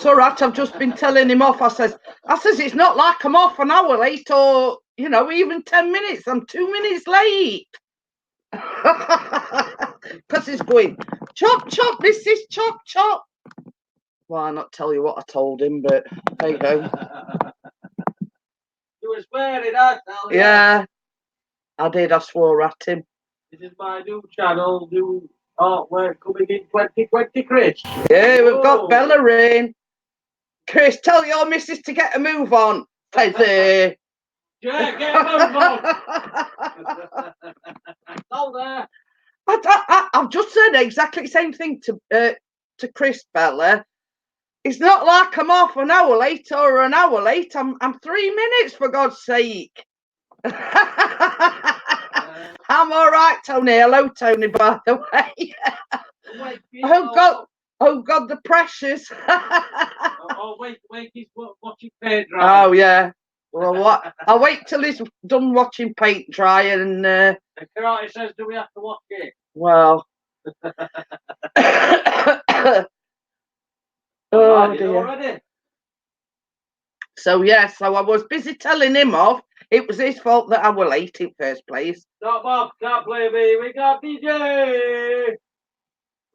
it's all right. I've just been telling him off. I says, it's not like I'm off an hour late or, you know, even 10 minutes. I'm 2 minutes late. Because he's going, chop, chop, Mrs. Chop, chop. Well, I'll not tell you what I told him, but there you go. You were swearing, I tell you. Yeah, I did. I swore at him. This is my new channel, new artwork coming in 2020, Chris. Yeah, we've got Bella in. Chris, tell your missus to get a move on. Fezzy. Yeah, get a move on. Hold there. I've just said exactly the same thing to Chris, Bella. It's not like I'm off an hour late or an hour late. I'm 3 minutes, for God's sake. I'm all right, Tony. Hello, Tony, by the way. Oh God, the precious. wait, he's watching paint dry. Oh yeah. Well, what? I'll wait till he's done watching paint dry and. The karate says, "Do we have to watch it?" Well. Oh dear. Already? So yeah, so I was busy telling him off. It was his fault that I was late in first place. Stop off, can't play me. We got DJ.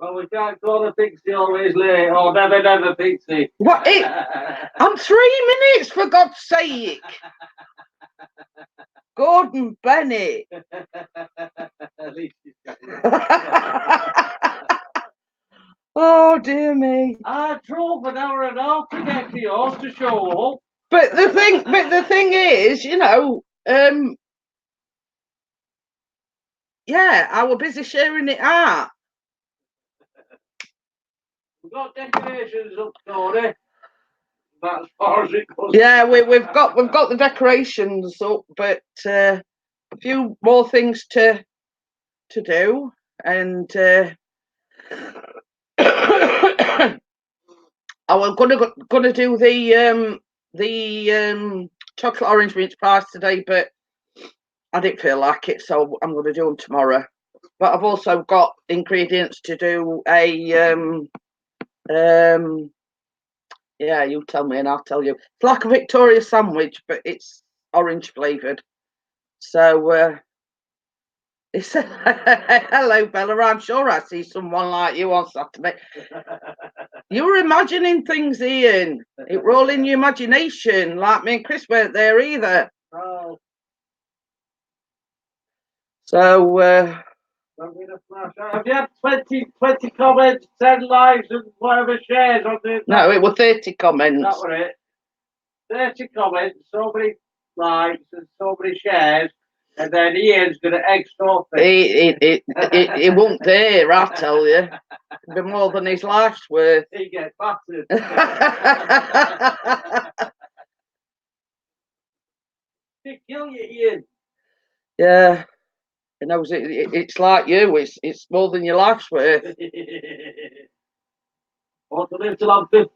Well, we can't call a Pixie always late, or never Pixie. What? I'm 3 minutes, for God's sake. Gordon Bennett. At least he's got Oh dear me. I drove an hour and a half to get to yours to show up. But the thing is, you know, yeah, I was busy sharing it out. We've got decorations up, Tony. That's as far as it goes. Yeah, we've got the decorations up, but a few more things to do, and I was gonna do the chocolate orange mince pies today, but I didn't feel like it, so I'm gonna do them tomorrow. But I've also got ingredients to do a yeah, you tell me and I'll tell you. It's like a Victoria sandwich, but it's orange flavoured. So it's hello, Bella. I'm sure I see someone like you on Saturday. You're imagining things, Ian. It all in your imagination. Like me and Chris weren't there either. Oh. So Have you had 20 comments, 10 likes, and whatever shares on the? No, it was 30 comments. That were it. 30 comments, so many likes, and so many shares, and then Ian's going to egg stuff. It won't there, I tell you. It'll be more than his life's worth. He gets battered. He'll kill you, Ian. Yeah. You know, it's like you. It's more than your life's worth. Want to live till I'm 50.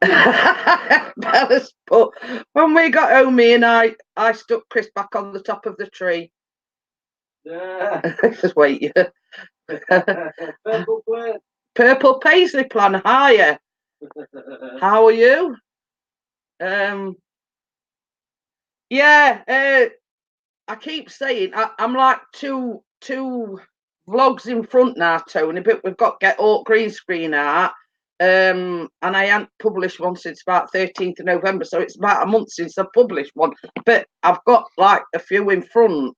Bella's put, when we got home, me and I stuck Chris back on the top of the tree. Yeah. Just wait. Purple paisley plan higher. How are you? Yeah. I keep saying I'm like two vlogs in front now, Tony, but we've got to get all green screen out. And I haven't published one since about 13th of November, so it's about a month since I published one. But I've got like a few in front,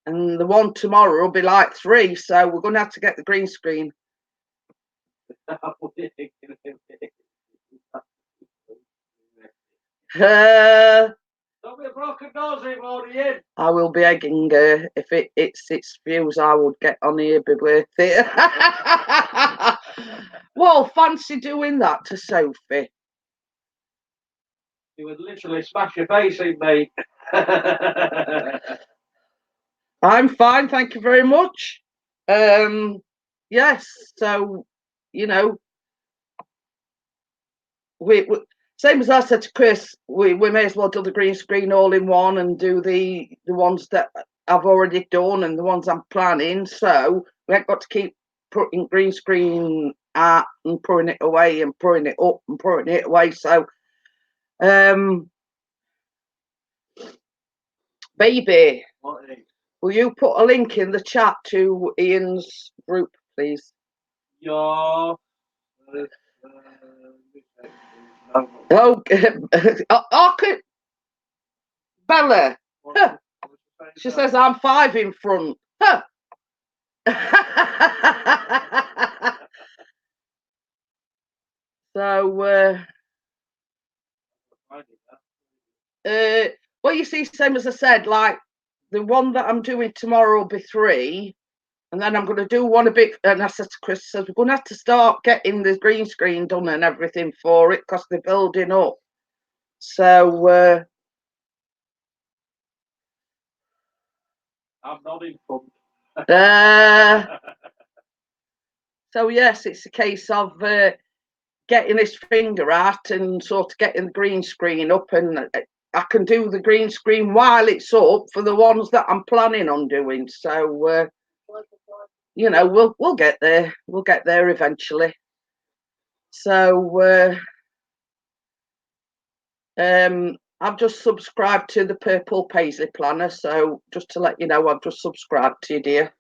and the one tomorrow will be like 3, so we're going to have to get the green screen. Don't be a broken nose anymore, Ian. I will be egging if it's views I would get on here be worth it. Well, fancy doing that to Sophie. You would literally smash your face in, mate. I'm fine, thank you very much. Yes, so you know, we same as I said to Chris, we may as well do the green screen all in one and do the ones that I've already done and the ones I'm planning. So we ain't got to keep putting green screen out and pouring it away and pouring it up and pouring it away. So, baby, will you put a link in the chat to Ian's group, please? Yeah. Oh, Bella. Huh. She says I'm 5 in front. Huh. So, well, you see, same as I said, like the one that I'm doing tomorrow will be 3, and then I'm going to do one a bit. And I said to Chris, we're going to have to start getting the green screen done and everything for it because they're building up. So, I'm not in front. So yes, it's a case of getting his finger out and sort of getting the green screen up, and I can do the green screen while it's up for the ones that I'm planning on doing. So you know, we'll get there. We'll get there eventually. So I've just subscribed to the Purple Paisley Planner. So just to let you know, I've just subscribed to you, dear.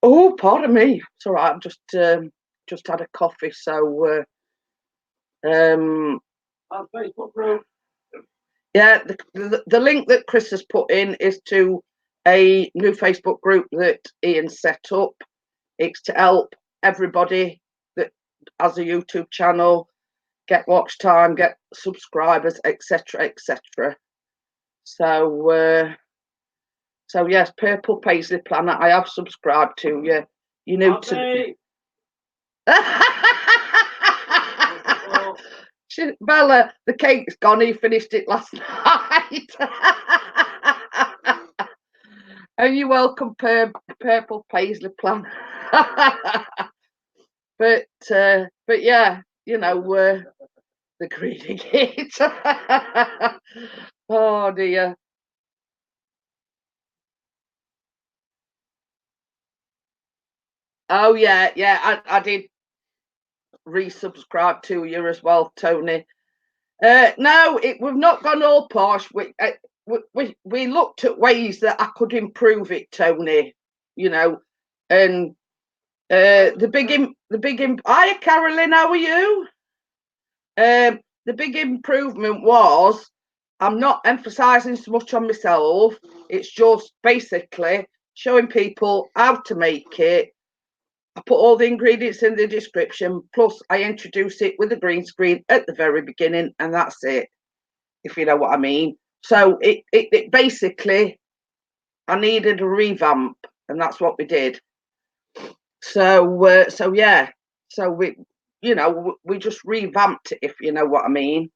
Oh, pardon me. It's all right. I've just had a coffee. So Facebook group. yeah, the link that Chris has put in is to a new Facebook group that Ian set up. It's to help everybody that has a YouTube channel get watch time, get subscribers, etc., etc. So, so yes, Purple Paisley Planner. I have subscribed to you. You know to. Bella, the cake's gone. He finished it last night. And you're welcome, Purple Paisley Planner. But yeah, you know, the greedy kid. Oh dear. Oh yeah, I did resubscribe to you as well, Tony. No, we've not gone all posh. We looked at ways that I could improve it, Tony. You know, and the big hiya, Carolyn, how are you? The big improvement was I'm not emphasizing so much on myself. It's just basically showing people how to make it. I put all the ingredients in the description, plus I introduce it with a green screen at the very beginning, and that's it, if you know what I mean. So it basically, I needed a revamp, and that's what we did. So yeah, so we just revamped it, if you know what I mean.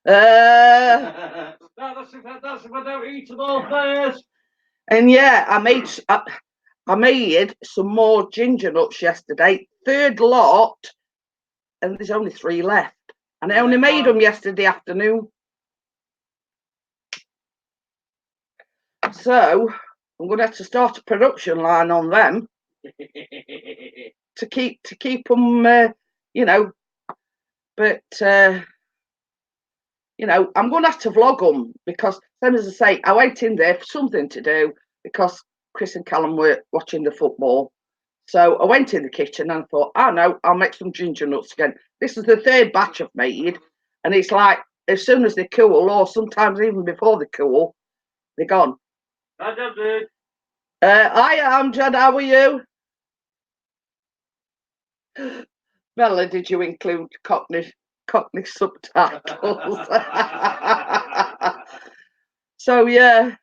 That's without eating all this. And yeah, I made some more ginger nuts yesterday. 3rd lot, and there's only 3 left. And I only made them yesterday afternoon. So I'm going to have to start a production line on them to keep them, you know. But you know, I'm going to have to vlog them because, same as I say, I went in there for something to do because Chris and Callum were watching the football. So I went in the kitchen and I thought, oh no, I'll make some ginger nuts again. This is the 3rd batch I've made, and it's like as soon as they cool, or sometimes even before they cool, they're gone. Hi, Amjad, how are you? Bella, did you include Cockney subtitles? So yeah,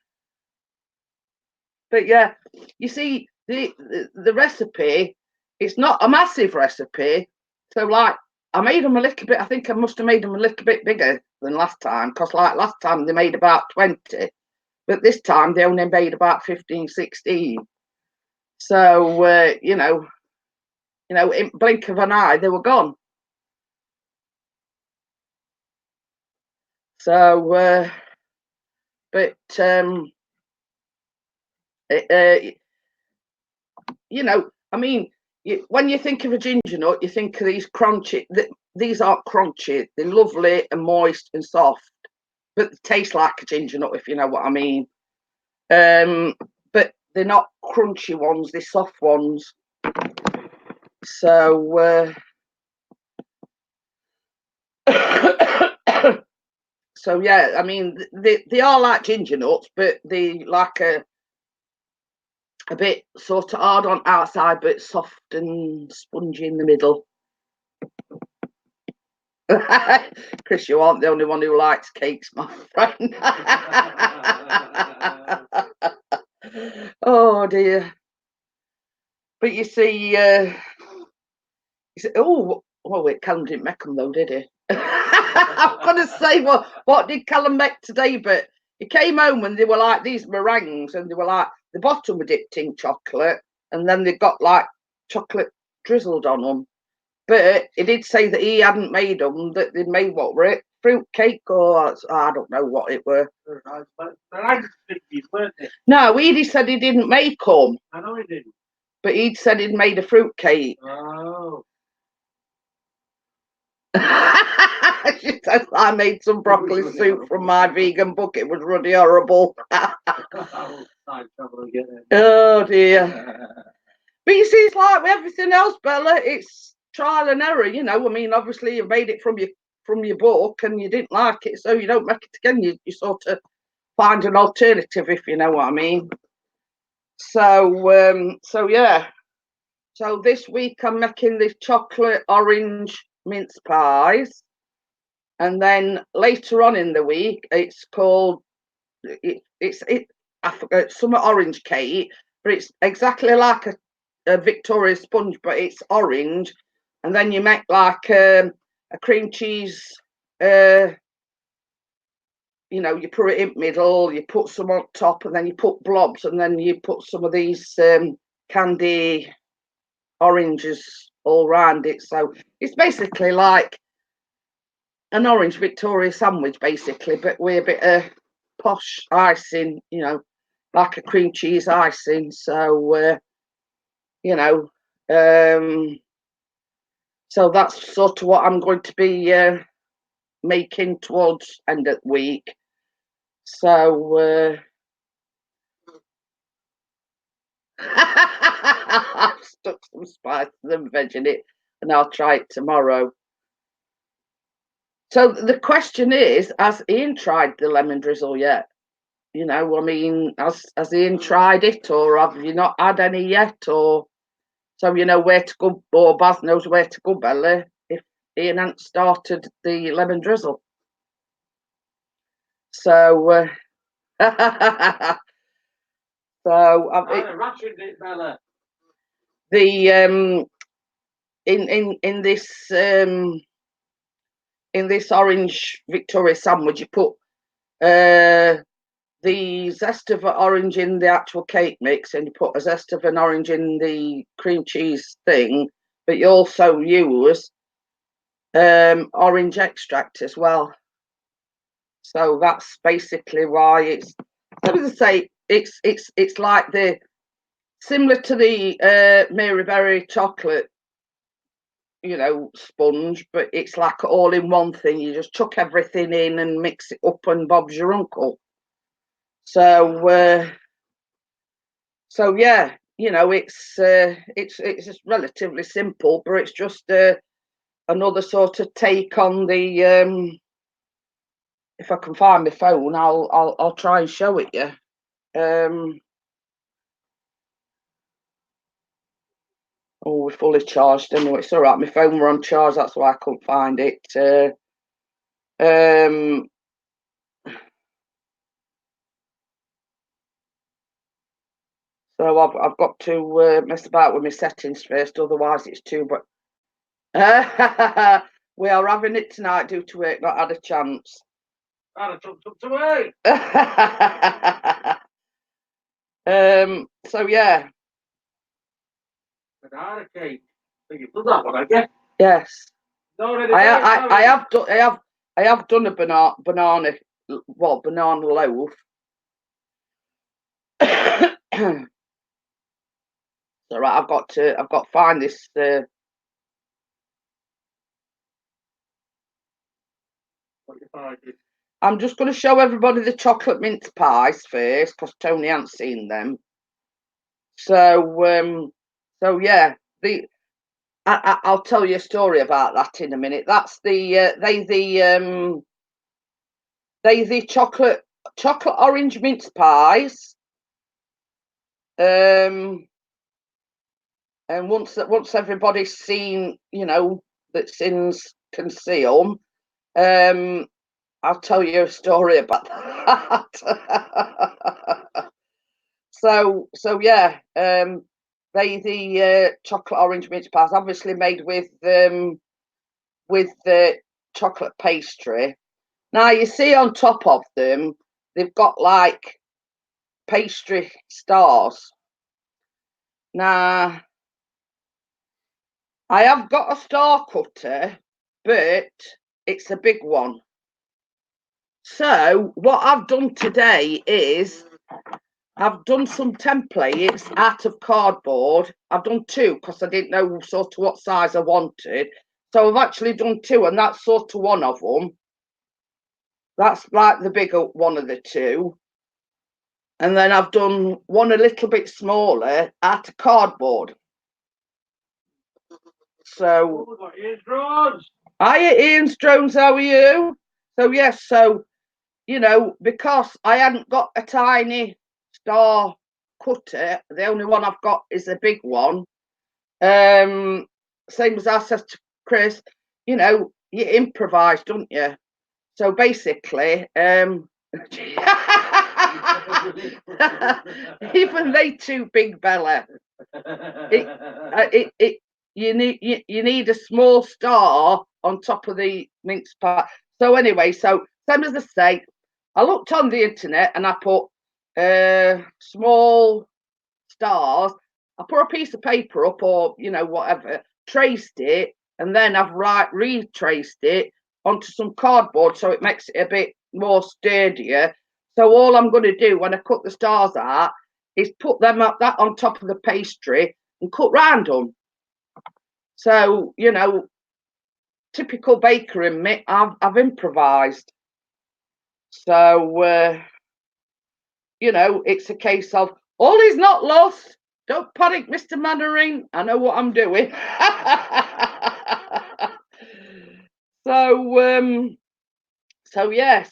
but yeah, you see the recipe. It's not a massive recipe, so like I made them a little bit. I think I must have made them a little bit bigger than last time, because like last time they made about 20, but this time they only made about 15, 16. So you know, in blink of an eye they were gone. So but You know, I mean, when you think of a ginger nut, you think of these crunchy. These aren't crunchy. They're lovely and moist and soft, but they taste like a ginger nut, if you know what I mean. But they're not crunchy ones. They're soft ones. So, so yeah. I mean, they are like ginger nuts, but they like a bit sort of hard on outside, but soft and spongy in the middle. Chris, you aren't the only one who likes cakes, my friend. Oh dear. But you see, oh wait, Callum didn't make them though, did he? I'm gonna say what did Callum make today? But he came home and they were like these meringues, and they were like the bottom were dipped in chocolate, and then they got like chocolate drizzled on them. But he did say that he hadn't made them; that they'd made what were it? Fruit cake, or I don't know what it were. No, Edie said he didn't make them. I know he didn't. But he'd said he'd made a fruit cake. Oh. She says, I made some broccoli soup from my vegan book. It was really horrible. Oh dear. But you see, it's like with everything else, Bella. It's trial and error. You know, I mean, obviously you made it from your book, and you didn't like it, so you don't make it again. You sort of find an alternative, if you know what I mean. So yeah. So this week I'm making the chocolate orange mince pies, and then later on in the week it's called I forgot, some orange cake, but it's exactly like a Victoria sponge, but it's orange, and then you make like a cream cheese. You know, you put it in the middle, you put some on top, and then you put blobs, and then you put some of these candy oranges all round it. So it's basically like an orange Victoria sandwich, basically, but with a bit of posh icing, you know, like a cream cheese icing. So, you know, so that's sort of what I'm going to be making towards end of the week. So, I've stuck some spices and veg in it, and I'll try it tomorrow. So the question is, has Ian tried the lemon drizzle yet? You know, I mean, has Ian tried it, or have you not had any yet? Or so you know where to go, or Baz knows where to go, Bella, if Ian hadn't started the lemon drizzle. So, so I rationed it, Bella. The in this orange Victoria sandwich, you put the zest of an orange in the actual cake mix, and you put a zest of an orange in the cream cheese thing, but you also use orange extract as well. So that's basically why it's, as I say, it's like the similar to the Mary Berry chocolate, you know, sponge, but it's like all in one thing. You just chuck everything in and mix it up, and Bob's your uncle. So, so yeah, you know, it's just relatively simple, but it's just another sort of take on the. If I can find my phone, I'll try and show it you. Oh, we're fully charged anyway. It's all right. My phone were on charge. That's why I couldn't find it. So I've got to mess about with my settings first, otherwise it's too. But we are having it tonight due to work. Not had a chance. So yeah. Yes. I have done a banana loaf. All right, I've got to find this. I'm just going to show everybody the chocolate mince pies first, because Tony hasn't seen them. So, yeah, I'll tell you a story about that in a minute. That's the chocolate orange mince pies. And once everybody's seen, that sins can see them, I'll tell you a story about that. So yeah, the chocolate orange mince pies, obviously made with the chocolate pastry. Now you see on top of them, they've got like pastry stars. Now I have got a star cutter, but it's a big one. So what I've done today is I've done some templates out of cardboard. I've done two because I didn't know sort of what size I wanted. So I've actually done two, and that's sort of one of them. That's like the bigger one of the two. And then I've done one a little bit smaller out of cardboard. So, hiya, Ian Strones, how are you? So, yes, so, because I hadn't got a tiny star cutter, the only one I've got is a big one. Same as I said to Chris, you improvise, don't you? So basically, even they too big, Bella. You need a small star on top of the mince pie. So anyway, so same as I say, I looked on the internet and I put small stars. I put a piece of paper up, or whatever, traced it, and then I've retraced it onto some cardboard so it makes it a bit more sturdier. So all I'm going to do when I cut the stars out is put them up that on top of the pastry and cut round them. So typical baker in me, I've improvised. So it's a case of all is not lost. Don't panic, Mr. Mannering. I know what I'm doing. So yeah,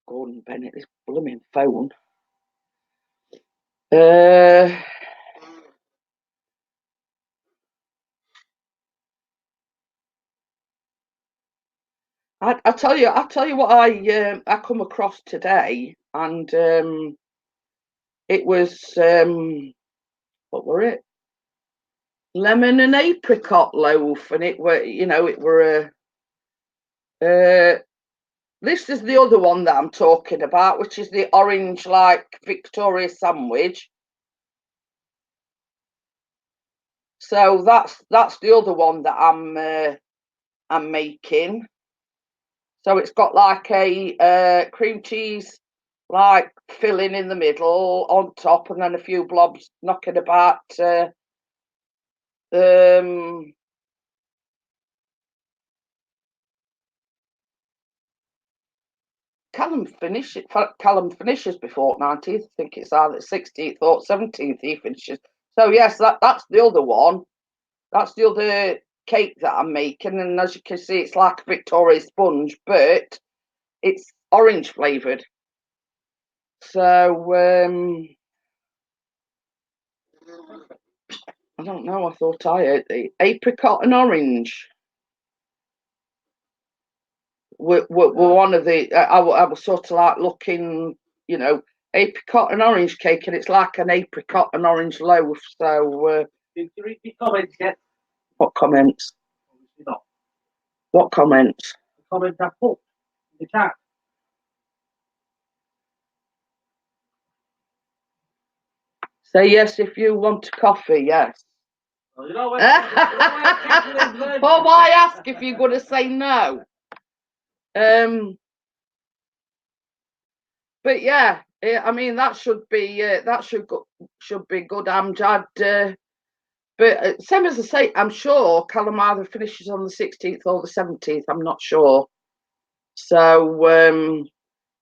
Gordon Bennett, this blooming phone. I tell you what I come across today, and it was what were it? Lemon and apricot loaf, and it were this is the other one that I'm talking about, which is the orange like Victoria sandwich. So that's the other one that I'm making. So it's got like a cream cheese like filling in the middle on top, and then a few blobs knocking about Callum finishes before 19th. I think it's either 16th or 17th he finishes. So yes, that's the other one. That's the other cake that I'm making, and as you can see, it's like a Victoria sponge, but it's orange flavoured. So I don't know. I thought I ate the apricot and orange. Were one of the I was sort of like looking, apricot and orange cake, and it's like an apricot and orange loaf. So did you read the comments yet? What comments? Obviously not. What comments? The comments I put in the chat. Say yes if you want a coffee. Yes. Well, you know when, well, why ask if you're going to say no? But yeah, I mean, that should be good, Amjad. But same as I say, I'm sure Callum either finishes on the 16th or the 17th. I'm not sure. So,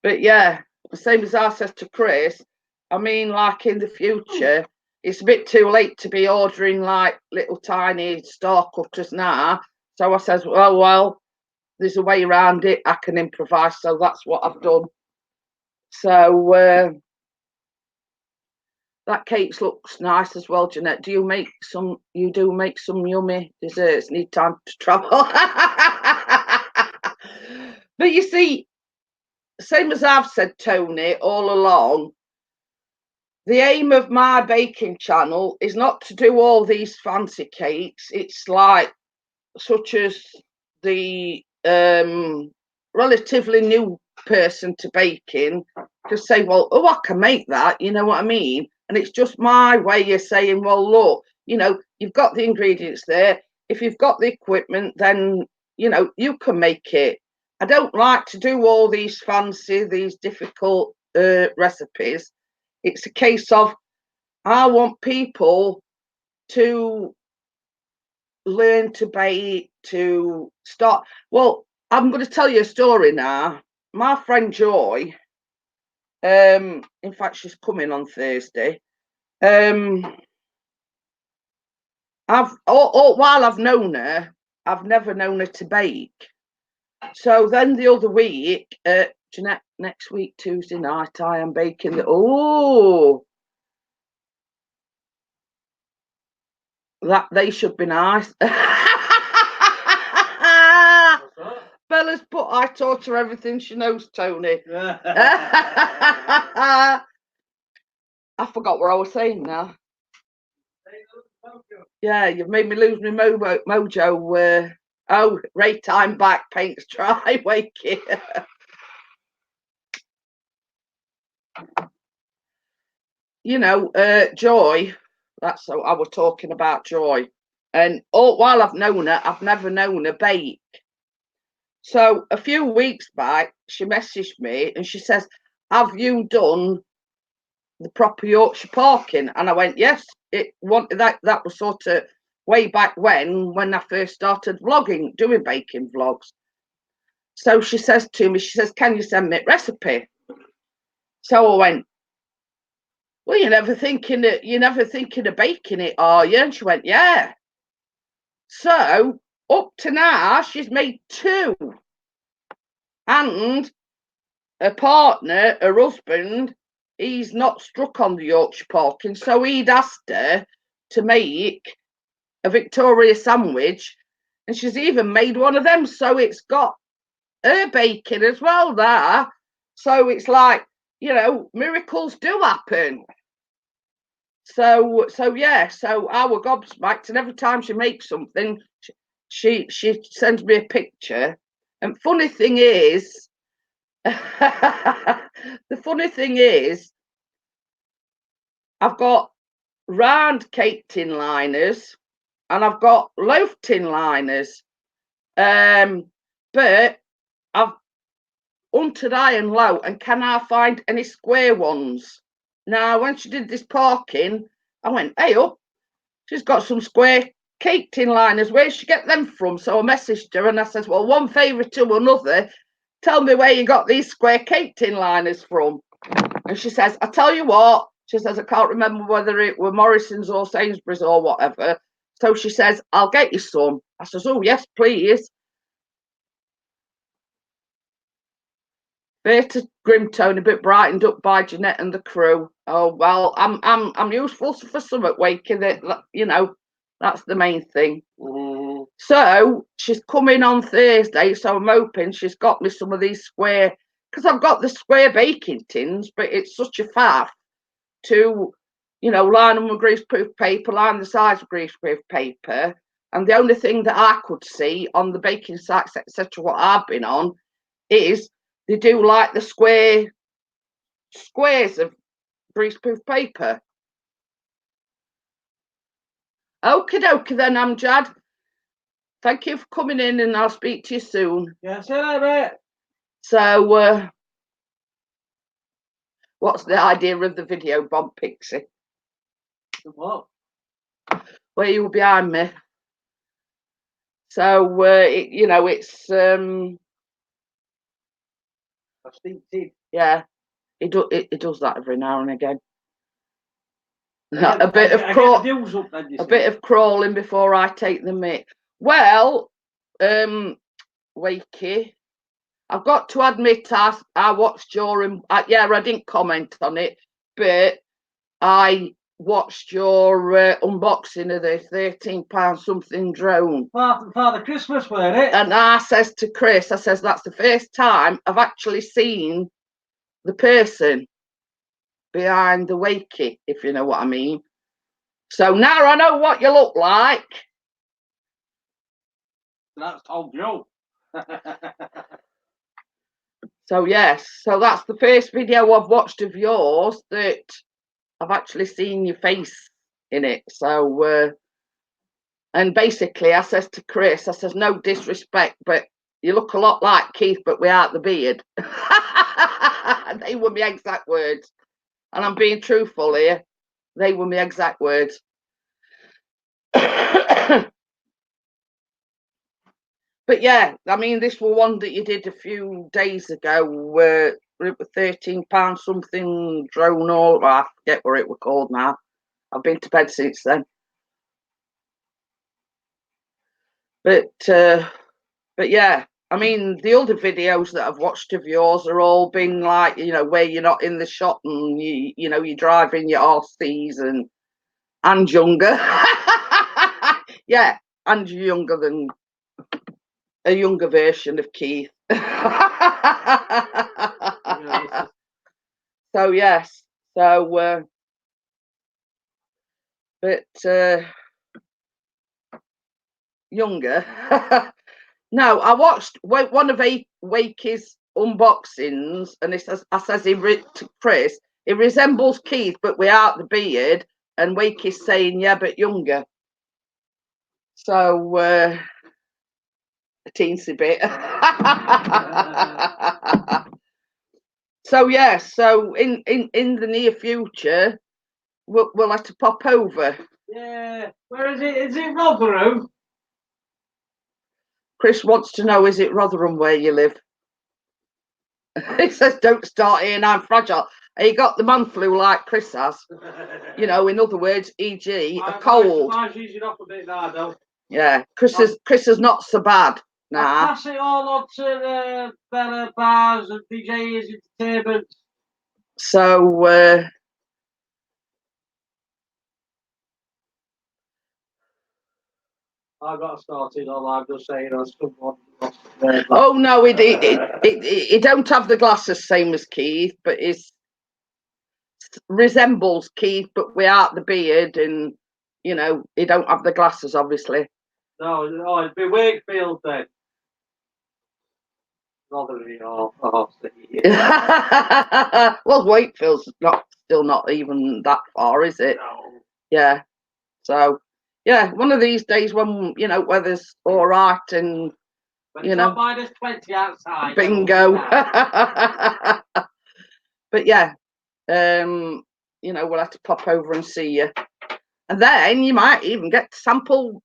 but yeah, same as I said to Chris. I mean, like in the future, it's a bit too late to be ordering like little tiny star cutters now. So I says, well, there's a way around it. I can improvise. So that's what I've done. So that cake looks nice as well, Jeanette. Do you make some? You do make some yummy desserts. Need time to travel. But you see, same as I've said, Tony, all along, the aim of my baking channel is not to do all these fancy cakes. It's like, such as the relatively new person to baking, to say, well, oh, I can make that, you know what I mean? And it's just my way of saying, well, look, you know, you've got the ingredients there. If you've got the equipment, then, you know, you can make it. I don't like to do all these fancy, these difficult recipes. It's a case of, I want people to learn to bake, to start. Well, I'm going to tell you a story now. My friend Joy, in fact, she's coming on Thursday. While I've known her, I've never known her to bake. So then the other week, Jeanette, next week, Tuesday night, I am baking. That they should be nice. Bella's put, I taught her everything she knows, Tony. I forgot what I was saying now. Yeah, you've made me lose my mojo. Oh, Ray time back, paints dry, wakey. You know, Joy, that's what I was talking about, Joy. And while I've known her, I've never known her bake. So a few weeks back, she messaged me and she says, have you done the proper Yorkshire parking? And I went, yes. That was sort of way back when I first started vlogging, doing baking vlogs. So she says to me, she says, can you send me a recipe? So I went, well, you're never thinking of baking it, are you? And she went, yeah. So up to now, she's made 2. And her partner, her husband, he's not struck on the Yorkshire parking, so he'd asked her to make a Victoria sandwich, and she's even made one of them. So it's got her baking as well there. So it's like, you know, miracles do happen. So yeah, so I was gobsmacked, and every time she makes something, she sends me a picture. And funny thing is, the funny thing is, I've got round cake tin liners and I've got loaf tin liners. But I've hunted high and low, and can I find any square ones? Now, when she did this parking, I went, hey up, she's got some square cake tin liners. Where'd she get them from? So I messaged her and I said, well, one favour to another, tell me where you got these square cake tin liners from. And she says, I tell you what, she says, I can't remember whether it were Morrison's or Sainsbury's or whatever. So she says, I'll get you some. I says, oh, yes, please. Beta Grimtone, a bit brightened up by Jeanette and the crew. Oh well, I'm useful for something, waking it. You know, that's the main thing. Mm. So she's coming on Thursday, so I'm hoping she's got me some of these square, because I've got the square baking tins, but it's such a faff to, you know, line them with greaseproof paper, line the sides with greaseproof paper. And the only thing that I could see on the baking sites, etc., what I've been on, is they do like the squares of greaseproof paper. Okie dokie then, Amjad. Thank you for coming in, and I'll speak to you soon. Yeah, see you later, mate. So, What's the idea of the video, Bob Pixie? What? Where you were behind me. So you know, it's I think yeah, it does that every now and again. A bit of crawling before I take the mick. Well, Wakey, I've got to admit I watched your yeah, I didn't comment on it, but I watched your unboxing of the £13 something drone. Father Christmas, weren't it? And I says to Chris, I says, that's the first time I've actually seen the person behind the Wakey, if you know what I mean. So now I know what you look like. That's old Joe. So yes, so that's the first video I've watched of yours that I've actually seen your face in it. So and basically I says to Chris, I says, no disrespect, but you look a lot like Keith, but without the beard. They were my exact words. And I'm being truthful here. They were my exact words. But yeah, I mean, this was one that you did a few days ago where it was £13 something drone, or I forget what it was called now. I've been to bed since then. But yeah, I mean, the other videos that I've watched of yours are all been like, you know, where you're not in the shot and you know, you're driving your RCs and younger. Yeah, and you're younger than a younger version of Keith. So yes, so but younger. No, I watched one of Wakey's unboxings, and it says, I says to Chris, it resembles Keith but without the beard, and Wakey's saying, yeah, but younger. So a teensy bit. So yes, so in the near future, we'll have to pop over. Yeah, where is it? Is it Rotherham? Chris wants to know, is it Rotherham where you live? He says, don't start here, and I'm fragile. He got the man flu like Chris has. You know, in other words, e.g. a cold. Mine's easing off a bit now, though. Yeah, Chris is not so bad now. I'll pass it all on to the better bars and DJs, entertainment. So I got started all I'm just saying someone. Oh no, it don't have the glasses same as Keith, but it resembles Keith but without the beard, and you know, he don't have the glasses obviously. No, it'd be Wakefield then. Well, Wakefield's still not even that far, is it? No. Yeah. So yeah, one of these days when you know weather's all right and but you know minus 20 outside. Bingo. But yeah, you know, we'll have to pop over and see you, and then you might even get to sample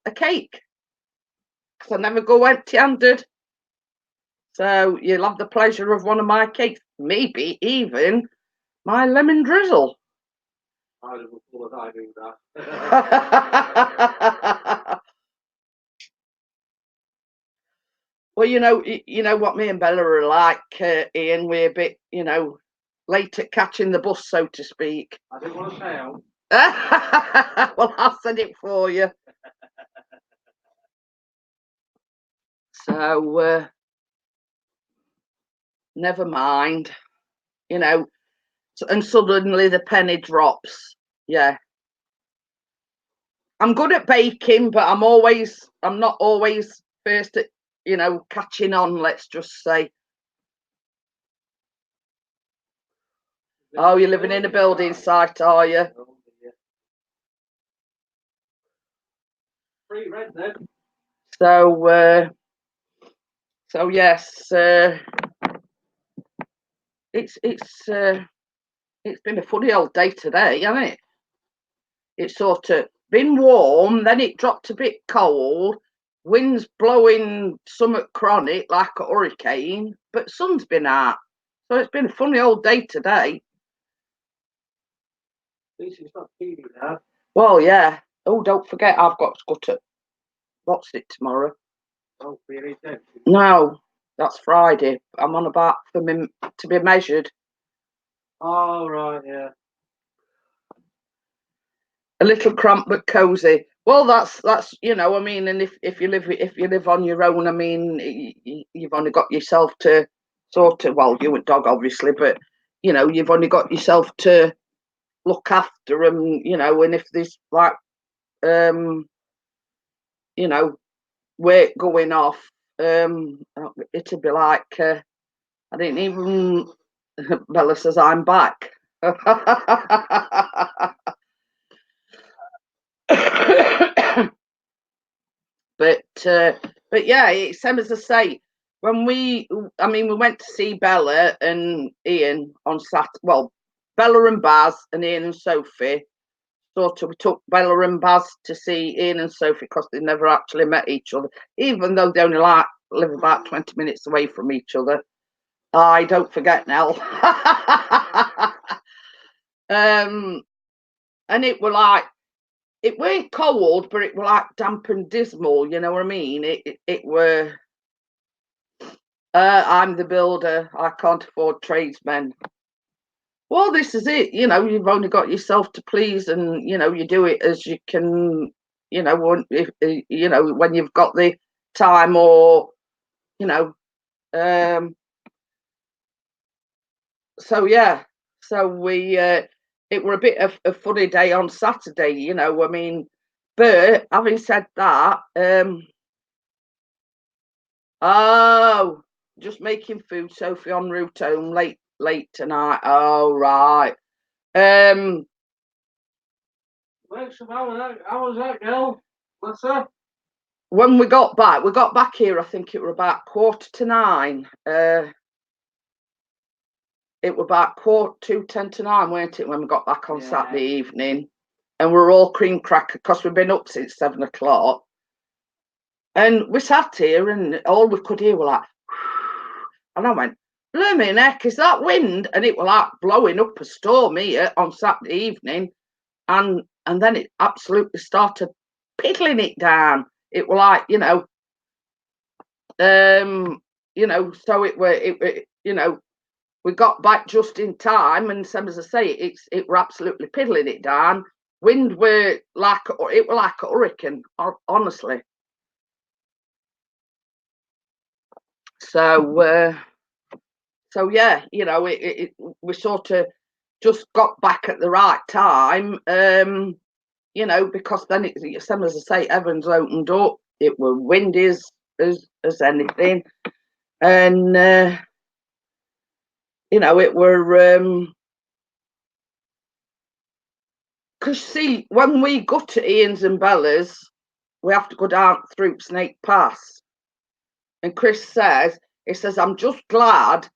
a cake. Because I never go empty-handed. So you'll have the pleasure of one of my cakes, maybe even my lemon drizzle. I don't know what I do that. Well, you know what me and Bella are like, Ian. We're a bit, you know, late at catching the bus, so to speak. I didn't want to say out. Well, I'll send it for you. So never mind, you know. And suddenly the penny drops. Yeah, I'm good at baking, but I'm not always first at, you know, catching on. Let's just say. Oh, you're living in a building site, are you? Free rent then. So yes, it's It's been a funny old day today, hasn't it? It's sort of been warm, then it dropped a bit cold, winds blowing somewhat chronic like a hurricane, but sun's been out. So it's been a funny old day today. At least it's not TV now. Well, yeah. Oh, don't forget I've got to go to what's it tomorrow? Oh, for your intention. No, that's Friday. I'm on about for me to be measured. Oh, right, yeah. A little cramped but cozy. Well, that's I mean, and if you live on your own, I mean, you've only got yourself to sort of, well, you and dog obviously, but you've only got yourself to look after them, and if there's like weight going off, it'd be like I didn't even Bella says I'm back. But yeah, it's same as I say. When we went to see Bella and Ian on Saturday. Well, Bella and Baz and Ian and Sophie. Sort of, we took Bella and Baz to see Ian and Sophie because they never actually met each other, even though they only live about 20 minutes away from each other. I don't forget Nell. And it were like, it weren't cold, but it were like damp and dismal, you know what I mean? It were, I'm the builder, I can't afford tradesmen. Well, this is it, you've only got yourself to please, and, you do it as you can, when you've got the time, or, so yeah, so we, it were a bit of a funny day on Saturday, I mean, but having said that, oh, just making food, Sophie en route home late tonight. Oh, right. How was that, girl? What's that? When we got back here, I think it were about 9:15. It were about 10:45, weren't it, when we got back on Saturday evening, and we were all cream cracker because we've been up since 7 o'clock. And we sat here, and all we could hear were like, and I went, blooming heck, is that wind? And it was like blowing up a storm here on Saturday evening, and then it absolutely started piddling it down. It was like, so we got back just in time, and same as I say, it were absolutely piddling it down. Wind were like, it were like a hurricane, honestly. So yeah, we sort of just got back at the right time, because then it's same as I say, Evans opened up. It were windy as anything, and it were because see, when we go to Ian's and Bella's, we have to go down through Snake Pass, and Chris says, I'm just glad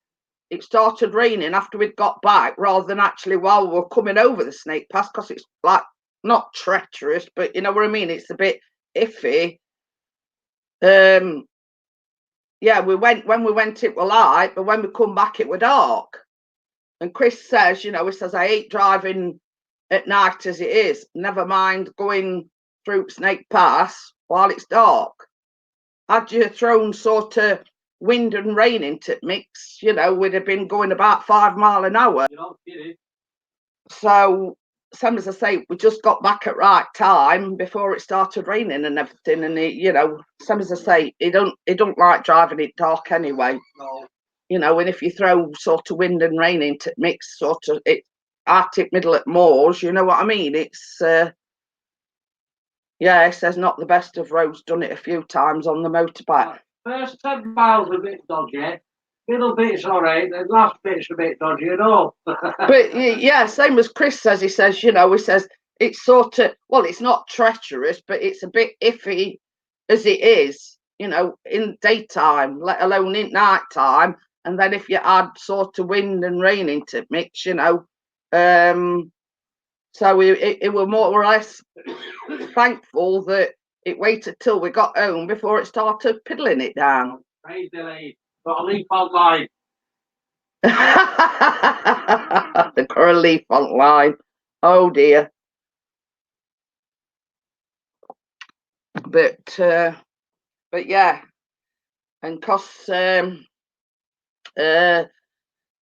it started raining after we'd got back rather than actually while we were coming over the Snake Pass, because it's like not treacherous, but you know what I mean, it's a bit iffy. Yeah, when we went it were light, but when we come back it were dark. And Chris says, he says, I hate driving at night as it is, never mind going through Snake Pass while it's dark. Had you thrown sort of wind and rain into mix, we'd have been going about 5 miles an hour. You're not kidding. So, same as I say, we just got back at right time before it started raining and everything. And same as I say, it don't like driving it dark anyway. No. And if you throw sort of wind and rain into mix, sort of it Arctic middle at moors, you know what I mean? It's yeah, it says not the best of roads, done it a few times on the motorbike. First 10 miles a bit dodgy, middle bit's alright, the last bit's a bit dodgy, But yeah, same as Chris says, he says, he says it's sort of, well, it's not treacherous, but it's a bit iffy as it is, in daytime, let alone in night time. And then if you add sort of wind and rain into it mix, So it were more or less thankful that it waited till we got home before it started piddling it down. Praise the Lord. Got a leaf online. They've got a leaf online. Oh dear. But yeah, and cause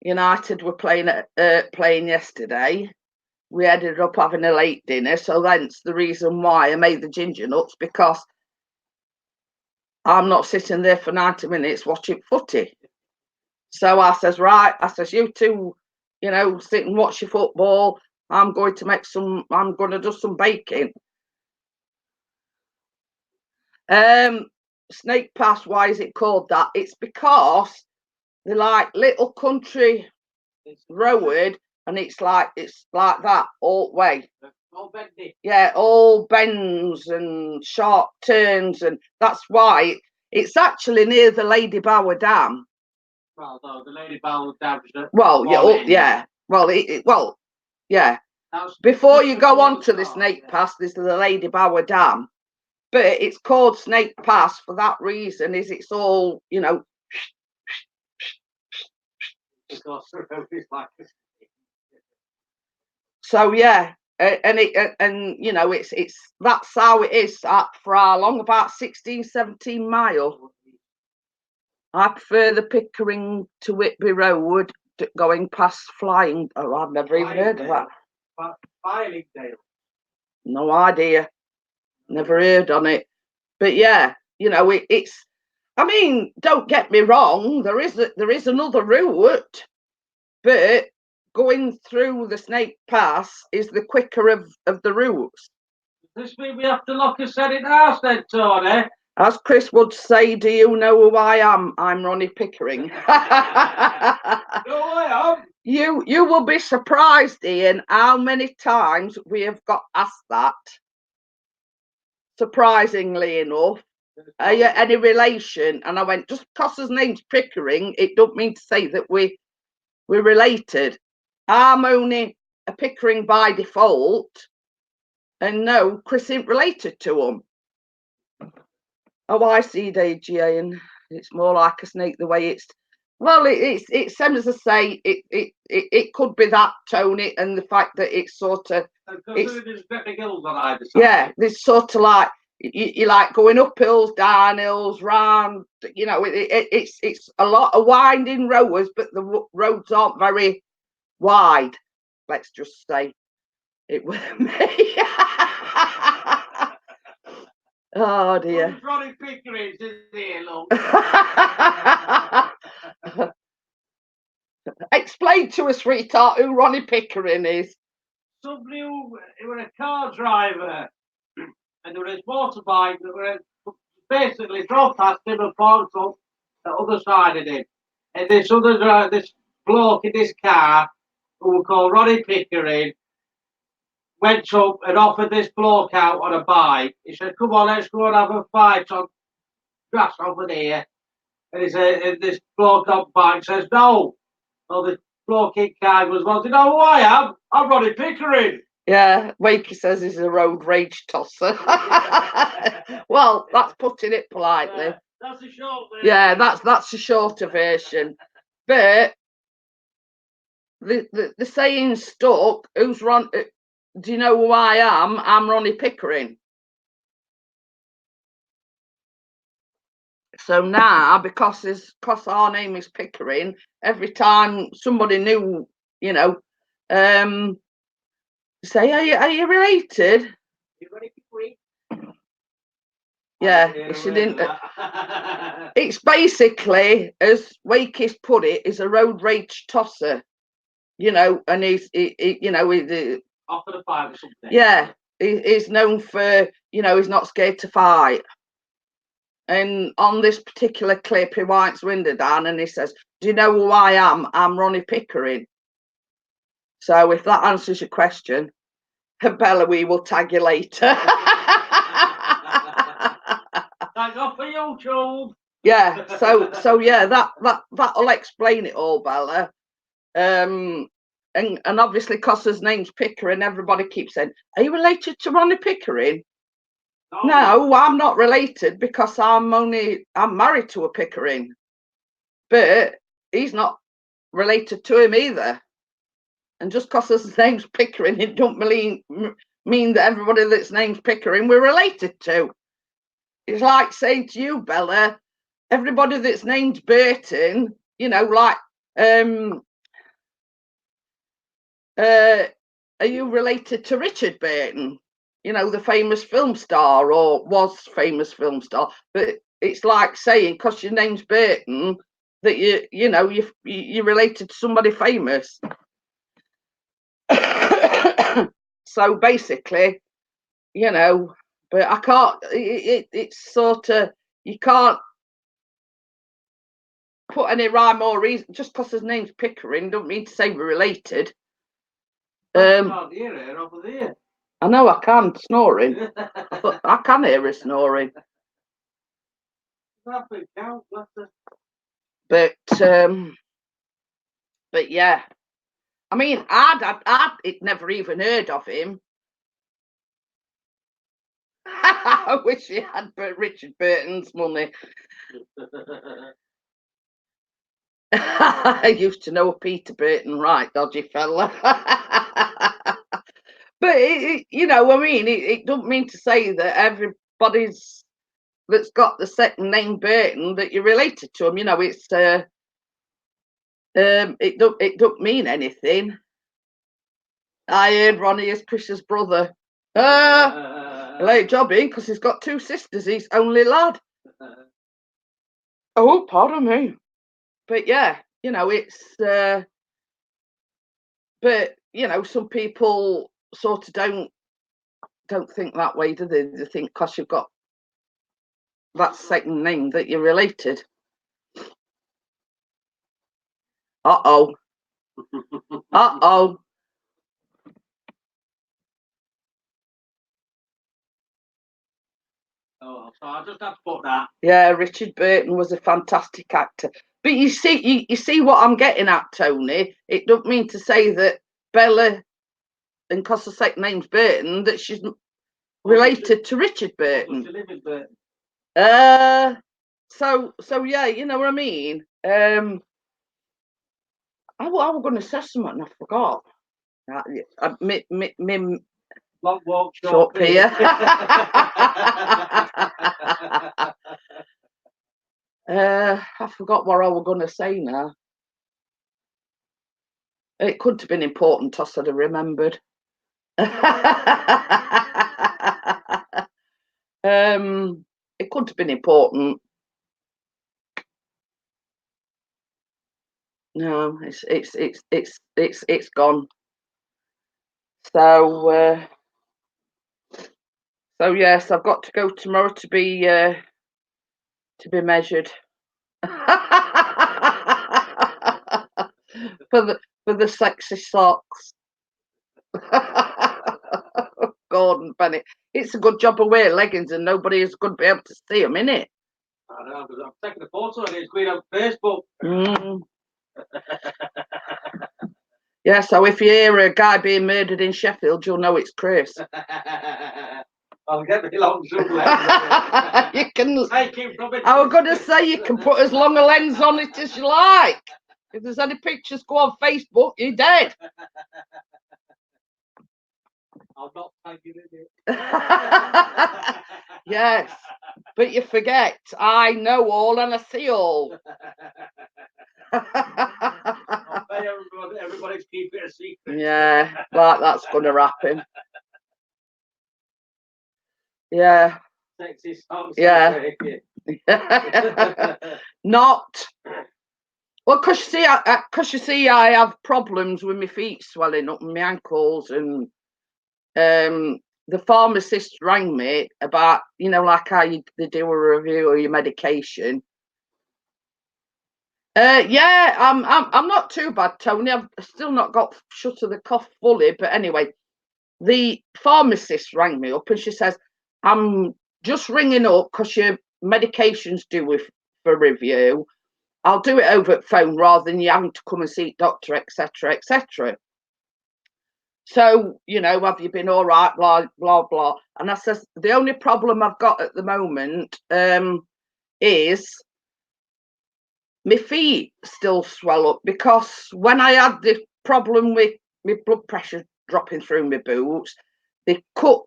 United were playing yesterday, we ended up having a late dinner. So that's the reason why I made the ginger nuts, because I'm not sitting there for 90 minutes watching footy. So I says, right, you two, sit and watch your football. I'm going to do some baking. Snake Pass, why is it called that? It's because they're like little country road, and it's like that all the way. All bendy. Yeah, all bends and sharp turns, and that's why it's actually near the Lady Bower Dam. Well, no, the Lady Bower Dam. Well, yeah. Well, yeah. Before you go on to the Snake Pass, there's the Lady Bower Dam, but it's called Snake Pass for that reason. Is it's all So yeah, and it's that's how it is for how long? About 16, 17 miles. I prefer the Pickering to Whitby Road going past Flying. Oh, I've never even heard of that. Fylingdale. No idea. Never heard on it. But yeah, it's. I mean, don't get me wrong. There is another route, but going through the Snake Pass is the quicker of the routes. Does this mean we have to lock a set in house then, Tony? As Chris would say, do you know who I am? I'm Ronnie Pickering. No, I am. You will be surprised, Ian, how many times we have got asked that. Surprisingly enough. Are you any relation? And I went, just because his name's Pickering, it don't mean to say that we're related. I'm only a Pickering by default, and no, Chris ain't related to him. Oh, I see, DGA, and it's more like a snake the way it's. Well, it's same as I say. It could be that, Tony, and the fact that it's sort of. There's better hills on either side. Yeah, there's sort of like you like going up hills, down hills, round. It's a lot of winding roads, but the roads aren't very wide. Let's just say it was me. Oh dear. Ronnie Pickering is here, look. Explain to us, sweetheart, who Ronnie Pickering is. Somebody who was a car driver, and there was his motorbike that were basically drove past him and parked up the other side of him. And this bloke in this car, who we call Ronnie Pickering, went up and offered this bloke out on a bike. He said, come on, let's go and have a fight on grass over there. And he said, and this bloke on bike says, no. Well, the bloke in car was, well, do you know who I am? I'm Ronnie Pickering. Yeah, Wakey says he's a road rage tosser. Well, that's putting it politely. That's a short version. Yeah, that's a shorter version. But the saying stuck. Who's Ron? Do you know who I am? I'm Ronnie Pickering. So now, because our name is Pickering, every time somebody new, say, are you related? You Ronnie Pickering? Yeah, she didn't. It's basically, as Wakey's put it, is a road rage tosser, and he's offered a fight or something. Yeah, he's known for, he's not scared to fight. And on this particular clip, he wipes the window down and he says, do you know who I am? I'm Ronnie Pickering. So if that answers your question, Bella, we will tag you later. Thank God for YouTube. Yeah, so yeah, that'll explain it all, Bella. and obviously because his name's Pickering, everybody keeps saying, "Are you related to Ronnie Pickering?" No, I'm not related because I'm married to a Pickering, but he's not related to him either. And just because his name's Pickering, it don't mean that everybody that's named Pickering we're related to. It's like saying to you, Bella, everybody that's named Burton, you know, like, are you related to Richard Burton? You know, the famous film star, or was famous film star. But it's like saying, because your name's Burton, that you're related to somebody famous. So basically, you know, but I can't. It's sort of, you can't put any rhyme or reason. Just because his name's Pickering, don't mean to say we're related. I can't hear her over there. I know I can, snoring. I can hear her snoring. But yeah, I mean, I'd never even heard of him. I wish he had Richard Burton's money. I used to know Peter Burton, right, dodgy fella. But you know, I mean, it don't mean to say that everybody's that's got the second name Burton that you're related to him. You know, it's it don't mean anything. I heard Ronnie is Chris's brother. Late jobbing because he's got two sisters. He's only lad. Oh, pardon me. But yeah, you know, it's but you know, some people sort of don't think that way, do they? They think because you've got that second name that you're related. Uh-oh. Uh-oh. Oh, so I just have to put that. Yeah, Richard Burton was a fantastic actor. But you see what I'm getting at, Tony. It don't mean to say that Bella, and because the second name's Burton, that she's related to Richard Burton. Does she live in Burton? So yeah, you know what I mean. I was going to say something and I forgot. Long walk, short pier. I forgot what I was going to say now. It couldn't have been important, Toss, I'd have remembered. It couldn't have been important. No, it's gone. So yes, I've got to go tomorrow to be measured. for the sexy socks. Gordon Bennett. It's a good job of wearing leggings and nobody is going to be able to see them, innit? I know, because I'm taking a photo and it's going on Facebook. Yeah, so if you hear a guy being murdered in Sheffield, you'll know it's Chris. I'll get me long zoom lens. You can. I was going to say you can put as long a lens on it as you like. If there's any pictures go on Facebook, you're dead. I'm not tagging it. Yes, but you forget, I know all and I see all. Everybody's keeping it a secret. Yeah, that's going to happen. Yeah. Sexy songs. Yeah. Not. Well, because you see, I have problems with my feet swelling up and my ankles, and the pharmacist rang me about, you know, like how they do a review of your medication. Yeah, I'm not too bad, Tony. I've still not got shut of the cough fully, but anyway, the pharmacist rang me up and she says, "I'm just ringing up because your medication's due for review. I'll do it over the phone rather than you having to come and see doctor, etc., etc." So, you know, have you been all right? Blah, blah, blah. And I says, the only problem I've got at the moment is my feet still swell up, because when I had the problem with my blood pressure dropping through my boots, they cut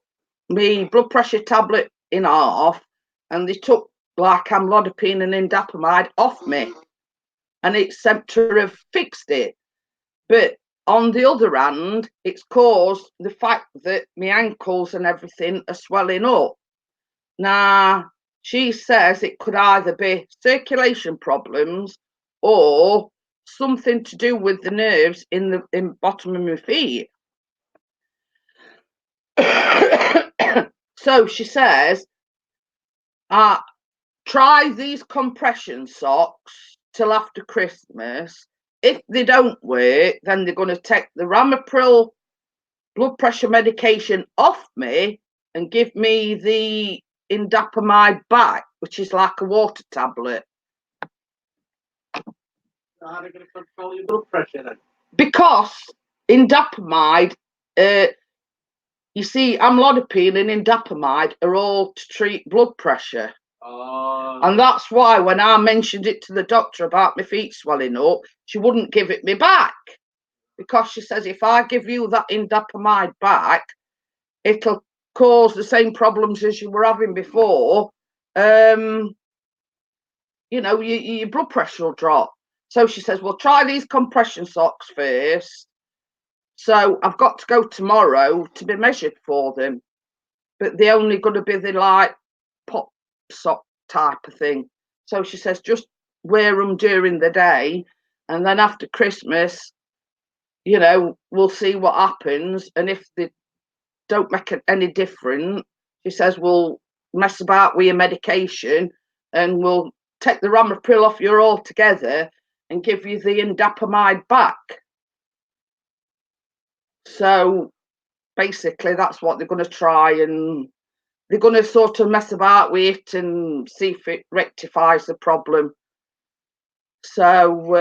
my blood pressure tablet in half and they took like amlodipine and indapamide off me, and it's said to have fixed it. But on the other hand, it's caused the fact that my ankles and everything are swelling up. Now, she says it could either be circulation problems or something to do with the nerves in the bottom of my feet. So she says, try these compression socks till after Christmas. If they don't work, then they're going to take the Ramipril blood pressure medication off me and give me the indapamide back, which is like a water tablet. How are you going to control your blood pressure then? Because indapamide, you see, amlodipine and indapamide are all to treat blood pressure. Oh. And that's why when I mentioned it to the doctor about my feet swelling up, she wouldn't give it me back. Because she says, if I give you that indapamide back, it'll cause the same problems as you were having before. You know, your blood pressure will drop. So she says, well, try these compression socks first. So I've got to go tomorrow to be measured for them. But they're only going to be the like pop sock type of thing. So she says, just wear them during the day. And then after Christmas, you know, we'll see what happens. And if they don't make it any different, she says, we'll mess about with your medication and we'll take the Ramipril off you altogether and give you the indapamide back. So basically that's what they're going to try, and they're going to sort of mess about with it and see if it rectifies the problem. So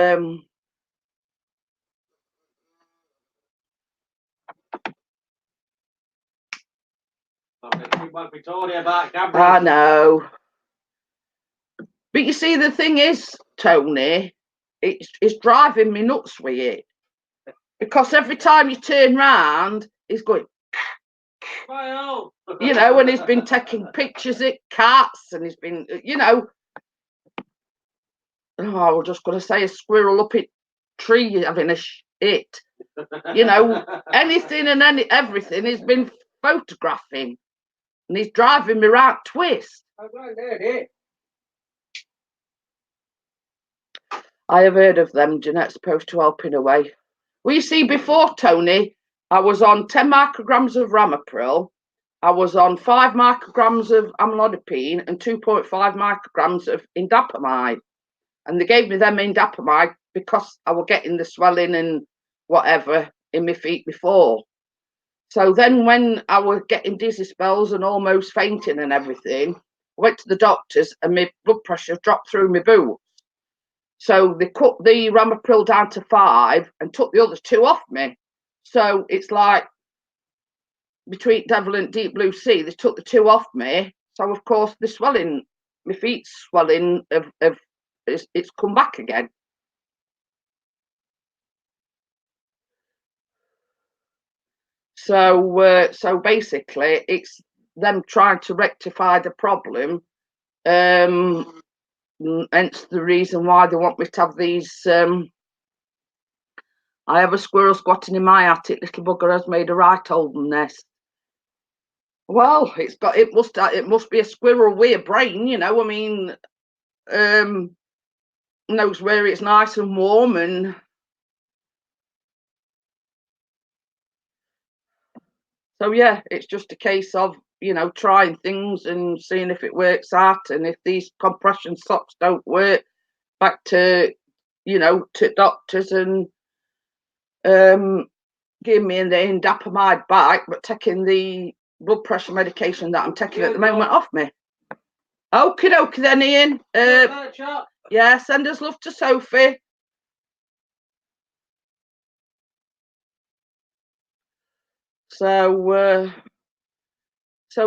I know. But you see, the thing is, Tony, it's driving me nuts with it. Because every time you turn round, he's going, you know, and he's been taking pictures at cats, and he's been, you know, oh, I was just going to say a squirrel up a tree having a shit. You know, anything and everything he's been photographing, and he's driving me right twist. I have heard of them. Jeanette's supposed to help in a way. Well, you see, before, Tony, I was on 10 micrograms of Ramipril, I was on 5 micrograms of amlodipine and 2.5 micrograms of indapamide. And they gave me them indapamide because I was getting the swelling and whatever in my feet before. So then when I was getting dizzy spells and almost fainting and everything, I went to the doctors and my blood pressure dropped through my boots. So they cut the Ramipril down to 5 and took the other 2 off me. So it's like between Devil and Deep Blue Sea, they took the 2 off me. So of course the swelling, my feet swelling, it's come back again. So so basically, it's them trying to rectify the problem. Hence the reason why they want me to have these. I have a squirrel squatting in my attic. Little bugger has made a right old nest. Well, it must be a squirrel with a brain, you know. I mean, knows where it's nice and warm, and so yeah, it's just a case of, you know, trying things and seeing if it works out, and if these compression socks don't work, back to, you know, to doctors and give me the indapamide back, but taking the blood pressure medication that I'm taking at the moment off me. Okie dokie then, Ian. Yeah, send us love to Sophie. So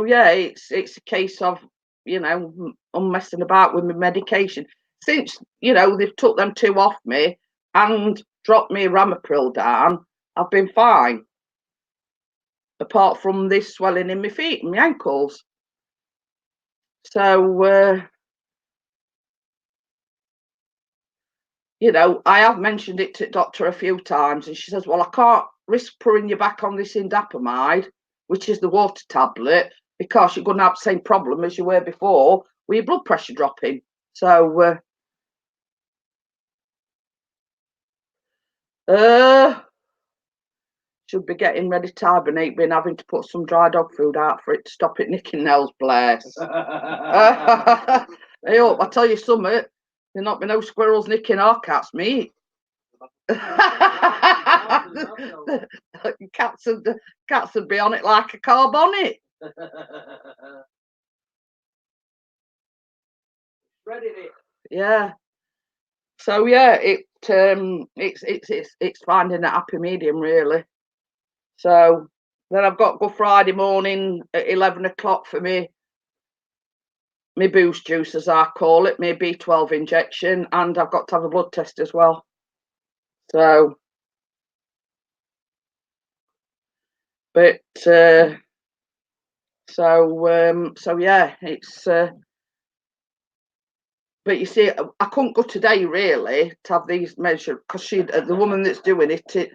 yeah, it's a case of, you know, I'm messing about with my medication. Since, you know, they've took them 2 off me and dropped me Ramipril down, I've been fine. Apart from this swelling in my feet and my ankles. So, you know, I have mentioned it to the doctor a few times, and she says, well, I can't risk putting you back on this indapamide, which is the water tablet, because you're going to have the same problem as you were before with your blood pressure dropping. So, should be getting ready to hibernate, been having to put some dry dog food out for it to stop it nicking nails, bless. I hope, I tell you something, there'll not be no squirrels nicking our cat's meat. Cats would be on it like a car bonnet. Yeah. So yeah, it's finding a happy medium really. So then I've got Good Friday morning at 11 o'clock for me. My boost juice, as I call it, my B12 injection, and I've got to have a blood test as well. So, but so yeah, it's. But you see, I couldn't go today really to have these measured because the woman that's doing it.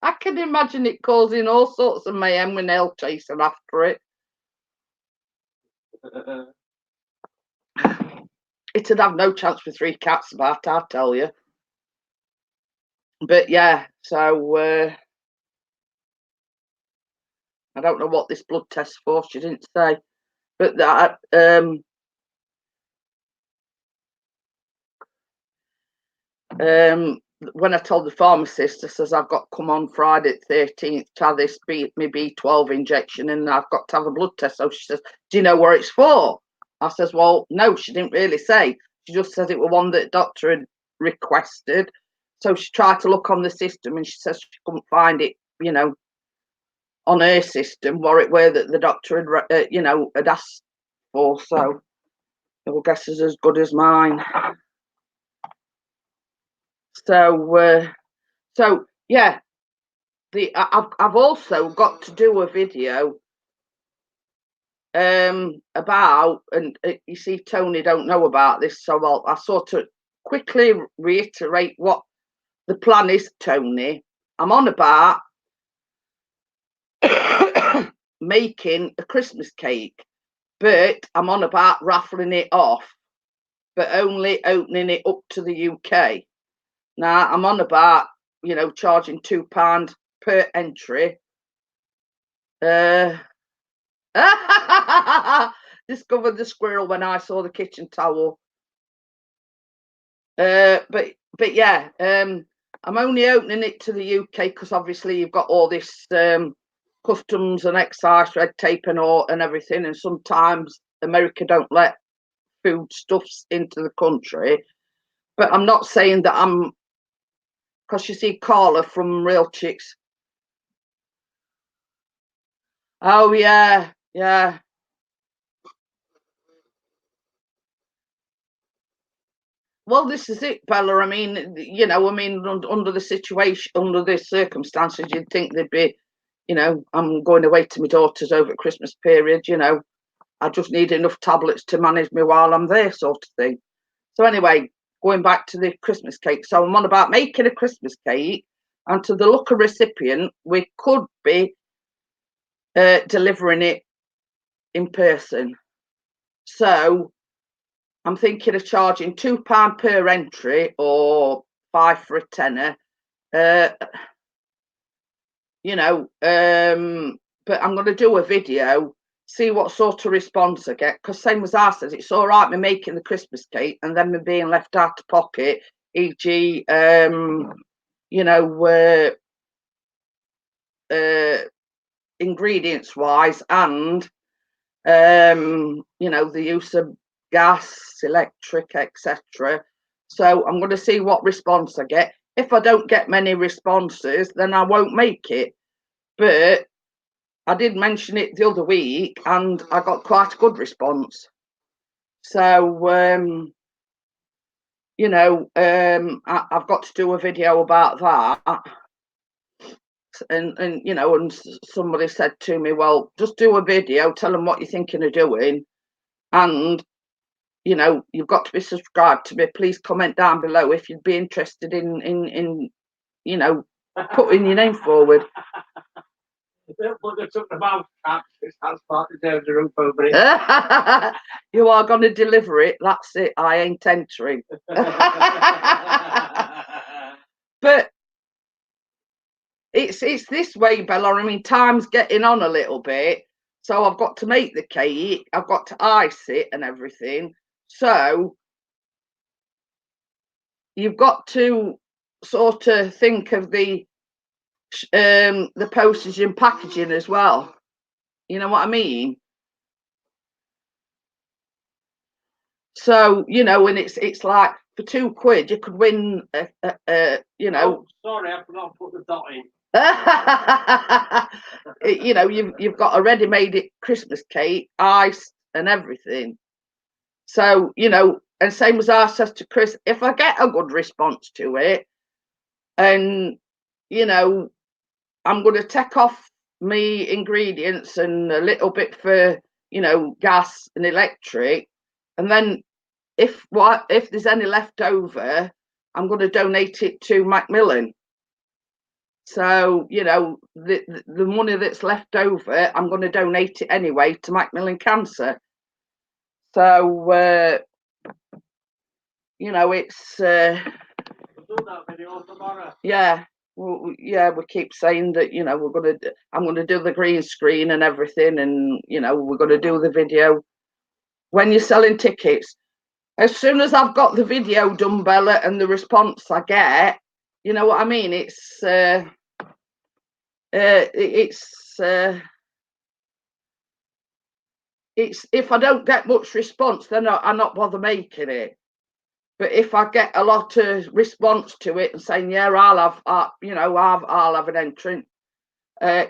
I can imagine it causing all sorts of mayhem with nail chasing after it. It'd have no chance with 3 cats about, I tell you. But yeah, so I don't know what this blood test's for. She didn't say, but that when I told the pharmacist, I says I've got to come on Friday the 13th to have this my B12 injection, and I've got to have a blood test. So she says, do you know what it's for? I says, well, no, she didn't really say. She just says it was one that the doctor had requested. So she tried to look on the system, and she says she couldn't find it, you know, on her system what it were that the doctor had, you know, had asked for. So your guess is as good as mine. So yeah, I've also got to do a video about, and you see, Tony don't know about this, so I'll sort of quickly reiterate what the plan is, Tony. I'm on about making a Christmas cake, but I'm on about raffling it off, but only opening it up to the UK. Now I'm on about, you know, charging £2 per entry. Discovered the squirrel when I saw the kitchen towel. But yeah, I'm only opening it to the UK because obviously you've got all this customs and excise red tape and everything, and sometimes America don't let foodstuffs into the country. But I'm not saying that I'm, because you see Carla from Real Chicks. Oh yeah, yeah. Well, this is it, Bella. I mean, you know, I mean, under the situation, under the circumstances, you'd think they'd be, you know, I'm going away to my daughter's over at Christmas period, you know, I just need enough tablets to manage me while I'm there, sort of thing. So anyway, going back to the Christmas cake. So I'm on about making a Christmas cake, and to the lucky recipient, we could be delivering it in person. So I'm thinking of charging £2 per entry or 5 for a tenner. You know, but I'm going to do a video, see what sort of response I get. Because same as I said, it's all right me making the Christmas cake and then me being left out of pocket, e.g., you know, ingredients wise, and you know, the use of gas, electric, etc. So I'm going to see what response I get. if I don't get many responses, then I won't make it. But I did mention it the other week, and I got quite a good response. So, you know, I've got to do a video about that. And you know, and somebody said to me, well, just do a video, tell them what you're thinking of doing, and you know, you've got to be subscribed to me. Please comment down below if you'd be interested in you know, putting your name forward. You are going to deliver it. That's it. I ain't entering. But it's this way, Bella. I mean, time's getting on a little bit, so I've got to make the cake. I've got to ice it and everything. So you've got to sort of think of the postage and packaging as well. You know what I mean? So, you know, and it's like for £2 you could win you know. Oh, sorry, I forgot to put the dot in. You know, you've got a ready-made Christmas cake, ice and everything. So, you know, and same as I says to Chris, if I get a good response to it, and you know, I'm going to take off me ingredients and a little bit for, you know, gas and electric, and then if there's any left over, I'm going to donate it to Macmillan. So, you know, the money that's left over, I'm going to donate it anyway to Macmillan Cancer. So, you know, it's We'll do that video tomorrow. Yeah. Well, yeah, we keep saying that, you know, I'm going to do the green screen and everything, and you know, we're going to do the video when you're selling tickets. As soon as I've got the video done, Bella, and the response I get, you know what I mean? It's if I don't get much response, then I'm not bother making it. But if I get a lot of response to it and saying, yeah, you know, I'll have an entrant.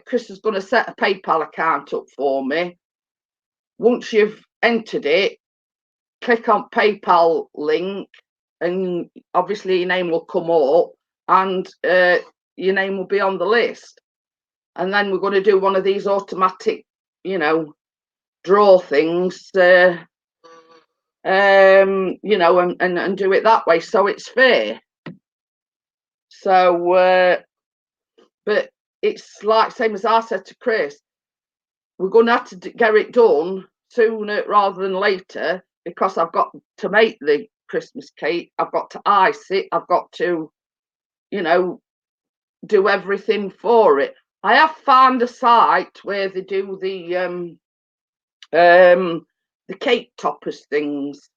Chris is going to set a PayPal account up for me. Once you've entered it, click on PayPal link, and obviously your name will come up, and your name will be on the list. And then we're going to do one of these automatic, you know, draw things, you know, and do it that way, so it's fair. So, but it's like same as I said to Chris, we're going to have to get it done sooner rather than later, because I've got to make the Christmas cake, I've got to ice it, I've got to, you know, do everything for it. I have found a site where they do the cake toppers things,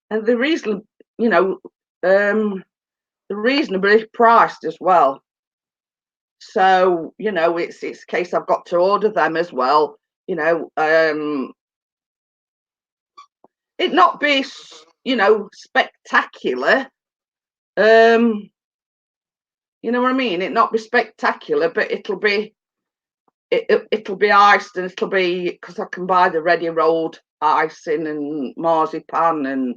and they're reasonably, you know, they're reasonably priced as well. So, you know, it's a case I've got to order them as well, you know. It not be, you know, spectacular, you know what I mean, it not be spectacular, but it'll be iced, and it'll be, because I can buy the ready rolled icing and marzipan, and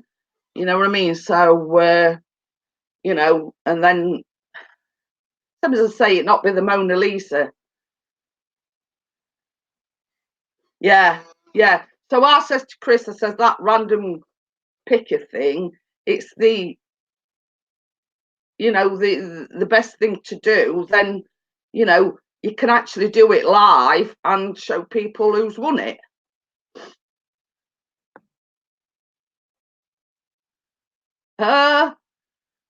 you know what I mean. So you know, and then some as I say, it not be the Mona Lisa. Yeah. So I says to Chris, I says, that random picker thing, it's the, you know, the best thing to do. Then, you know, you can actually do it live and show people who's won it.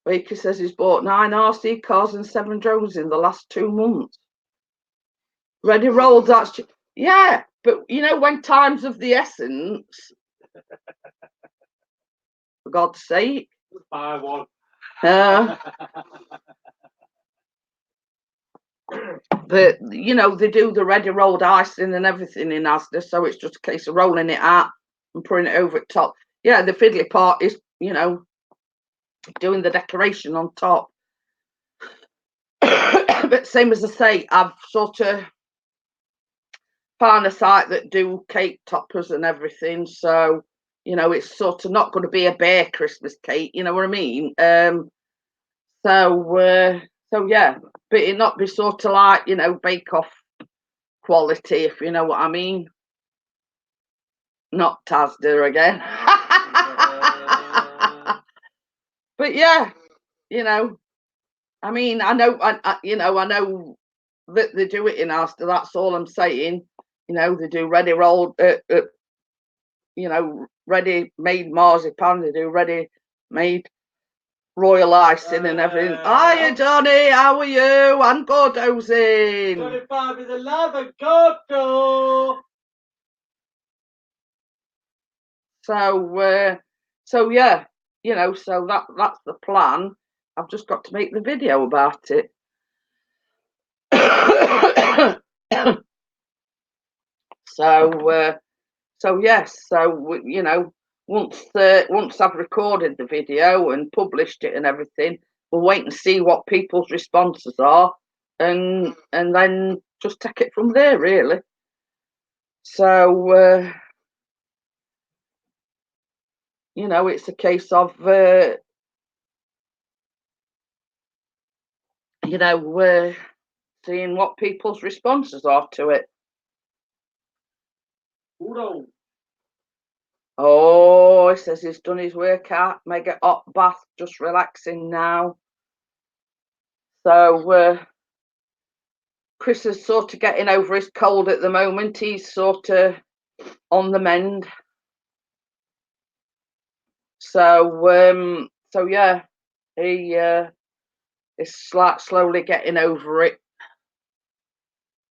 Baker says he's bought 9 RC cars and 7 drones in the last 2 months. Ready rolled, that's, yeah, but you know, when time's of the essence, for God's sake. Buy one. But you know, they do the ready rolled icing and everything in Asda, so it's just a case of rolling it out and putting it over the top. Yeah, the fiddly part is, you know, doing the decoration on top. But same as I say, I've sort of found a site that do cake toppers and everything, so you know it's sort of not going to be a bare Christmas cake, you know what I mean? So yeah, but it not be sort of like, you know, Bake Off quality, if you know what I mean. Not Tasda again. But yeah, you know, I mean, I know, you know, I know that they do it in Asda. That's all I'm saying. You know, they do ready rolled, you know, ready made marzipan. They do ready made royal icing and everything. Hiya, Johnny. How are you? And Gordosing. 25 is a love and Gordo. So yeah, you know, so that's the plan. I've just got to make the video about it. So yes, so you know, once I've recorded the video and published it and everything, we'll wait and see what people's responses are, and then just take it from there, really. So you know, it's a case of you know, seeing what people's responses are to it. Udo. Oh, he says he's done his workout, mega hot bath, just relaxing now. So Chris is sort of getting over his cold at the moment. He's sort of on the mend. So yeah, he is slowly getting over it.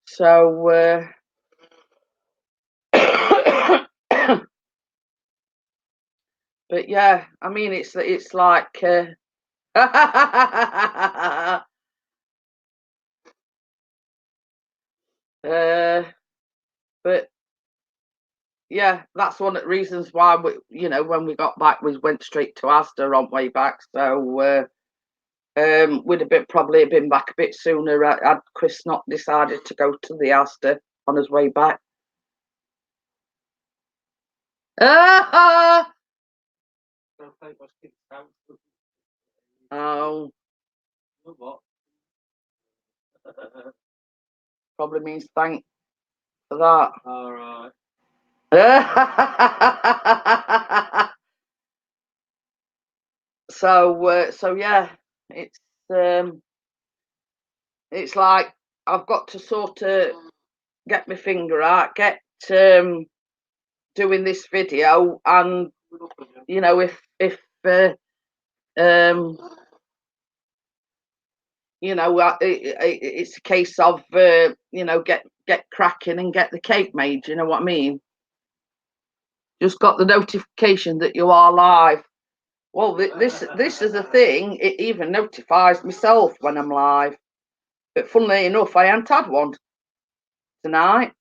So but yeah, I mean, it's like but yeah, that's one of the reasons why we, you know, when we got back, we went straight to Asda on way back. So we'd have probably been back a bit sooner had Chris not decided to go to the Asda on his way back. Oh, probably means thank for that. All right. So yeah, it's like I've got to sort of get my finger out, get doing this video, and you know, if you know, it's a case of you know, get cracking and get the cake made. You know what I mean? Just got the notification that you are live. Well, this is a thing. It even notifies myself when I'm live. But funnily enough, I hadn't had one tonight,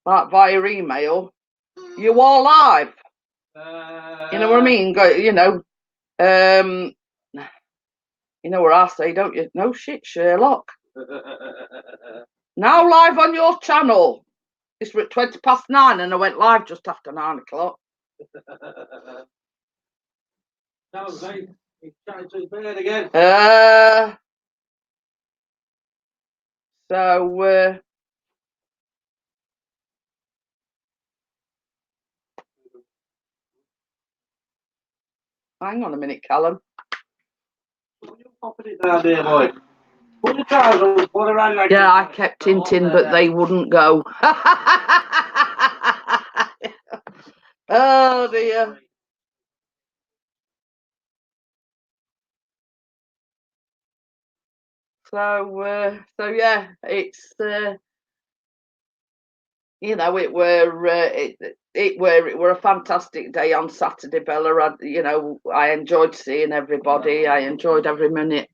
like via email. You are live. You know what I mean? Go, you know what I say, don't you? No shit, Sherlock. Now live on your channel. It's at 9:20, and I went live just after 9:00. That was right. He's trying to his bed again. So hang on a minute, Callum. What are you popping it down there, boy? Put your trousers on, put it around like Yeah, I kept hinting, but they wouldn't go. Oh dear. So yeah, it's you know, it were a fantastic day on Saturday, Bella. You know, I enjoyed seeing everybody. I enjoyed every minute.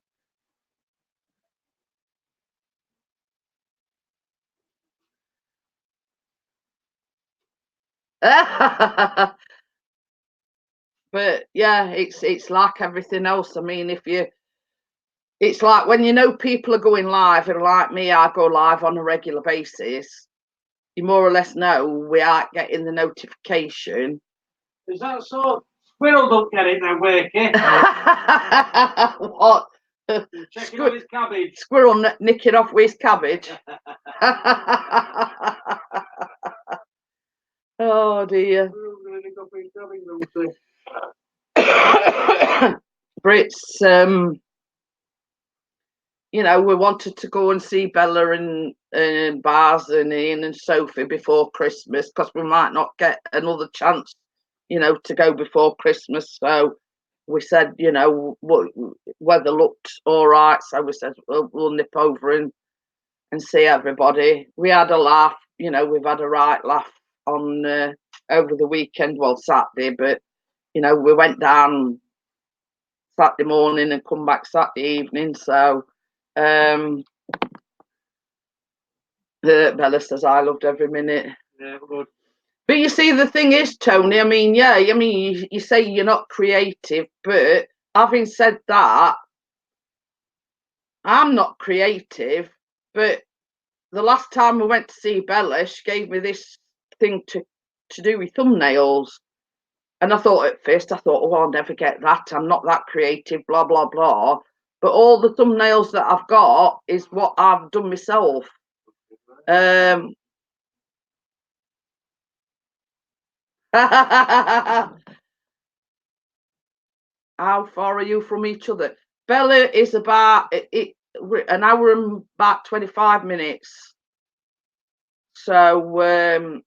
But yeah, it's like everything else. I mean, if you it's like when you know people are going live, and like me, I go live on a regular basis. You more or less know we are getting the notification. Is that so? Squirrel don't get it now, Wakey. What? Checking on his cabbage. Squirrel nicking off with his cabbage. Oh dear. Brits, you know, we wanted to go and see Bella and Baz and Ian and Sophie before Christmas because we might not get another chance, you know, to go before Christmas. So we said, you know, weather looked all right. So we said, we'll nip over and see everybody. We had a laugh, you know, we've had a right laugh on over the weekend, well, Saturday, but, you know, we went down Saturday morning and come back Saturday evening. So Bella says I loved every minute. Yeah, good. But you see, the thing is, Tony, I mean, yeah, I mean, you say you're not creative, but having said that, I'm not creative. But the last time we went to see Bella, she gave me this thing to do with thumbnails. And I thought at first, oh, I'll never get that. I'm not that creative, blah, blah, blah. But all the thumbnails that I've got is what I've done myself. How far are you from each other? Bella is about an hour and about 25 minutes. So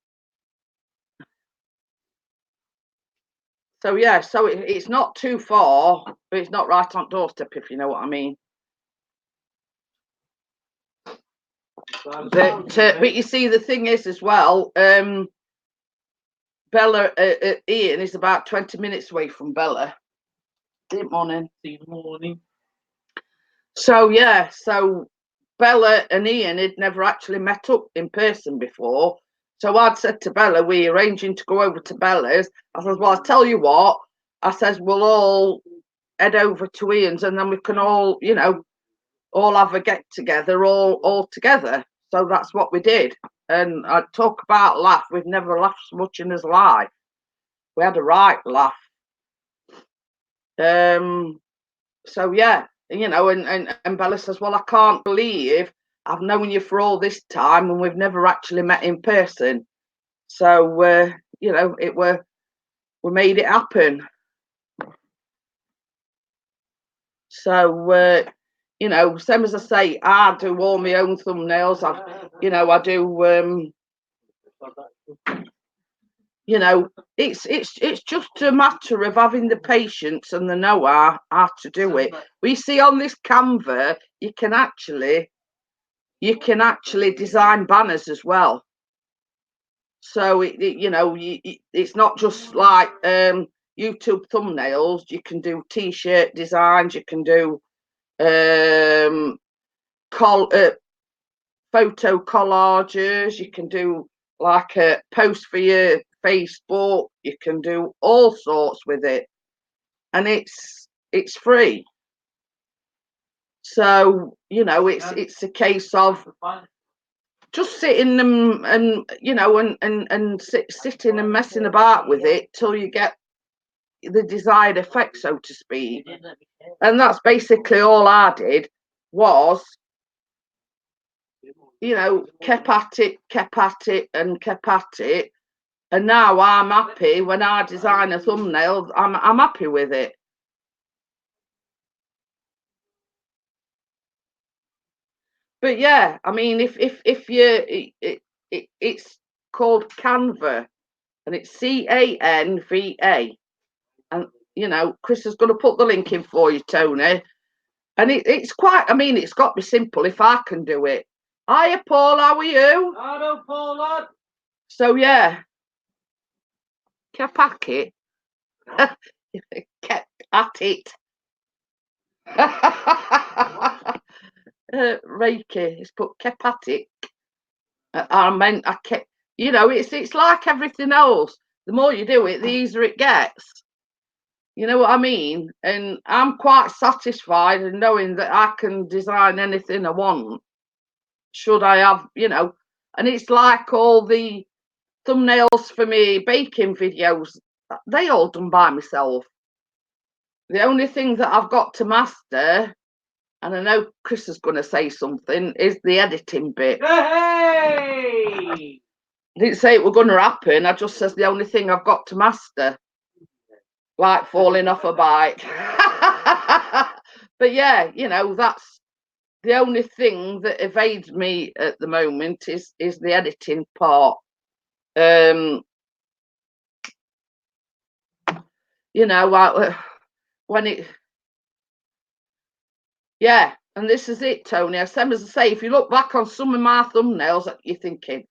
yeah, so it's not too far, but it's not right on doorstep, if you know what I mean. But you see, the thing is as well, Bella, Ian is about 20 minutes away from Bella. Good morning. Good morning. So yeah, so Bella and Ian had never actually met up in person before. So I'd said to Bella, we're arranging to go over to Bella's. I said, well, I'll tell you what. I says, we'll all head over to Ian's and then we can all, you know, all have a get together, all together. So that's what we did. And I talk about laugh. We've never laughed so much in his life. We had a right laugh. So yeah, you know, and Bella says, well, I can't believe I've known you for all this time and we've never actually met in person. So you know, we made it happen. So you know, same as I say, I do all my own thumbnails. You know, I do you know, it's just a matter of having the patience and the know-how to do it. We see on this Canva, you can actually design banners as well. So you know, it's not just like YouTube thumbnails. You can do T-shirt designs. You can do photo collages. You can do like a post for your Facebook. You can do all sorts with it, and it's free. So you know, it's a case of just sitting and you know and sitting and messing about with it till you get the desired effect, so to speak. And that's basically all I did was, you know, kept at it and kept at it. And now I'm happy when I design a thumbnail, I'm happy with it. But yeah, I mean, if you, it's called Canva, and it's Canva, and you know, Chris is going to put the link in for you, Tony. And it's quite, I mean, it's got to be simple if I can do it. Hiya, Paul, how are you? Hello, Paul, lad. So yeah, kept at it. Kept at it. Reiki, it's put kept at it. I meant I kept, you know, it's like everything else. The more you do it, the easier it gets. You know what I mean? And I'm quite satisfied in knowing that I can design anything I want. Should I have, and it's like all the thumbnails for me baking videos, they all done by myself. The only thing that I've got to master, and I know Chris is going to say something, is the editing bit. Hey! I didn't say it were going to happen. I just says the only thing I've got to master, like falling off a bike. But yeah, that's the only thing that evades me at the moment is the editing part. When it, yeah, and this is it, Tony. As I say, if you look back on some of my thumbnails, you're thinking,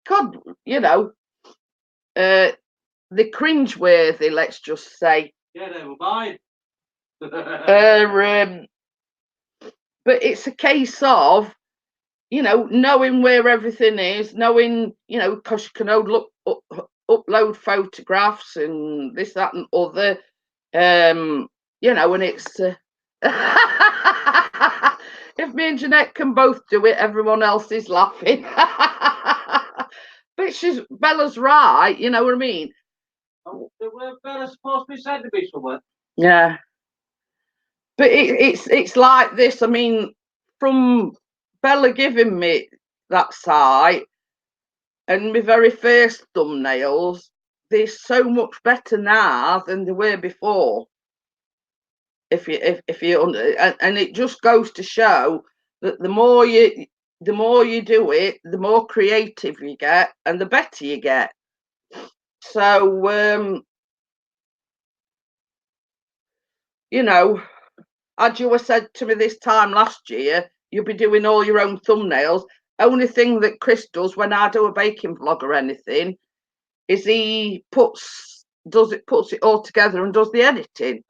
God, they're cringeworthy, let's just say. Yeah, they were mine. But it's a case of, knowing where everything is, knowing, because you can upload photographs and this, that, and other, and it's. If me and Jeanette can both do it, everyone else is laughing. But Bella's right, you know what I mean? Bella's supposed to be sent to me somewhere. Yeah. But it's like this. I mean, from Bella giving me that site and my very first thumbnails, they're so much better now than they were before. If you and it just goes to show that the more you do it, the more creative you get and the better you get. So as you were said to me this time last year, you'll be doing all your own thumbnails. Only thing that Chris does when I do a baking vlog or anything is he puts it all together and does the editing.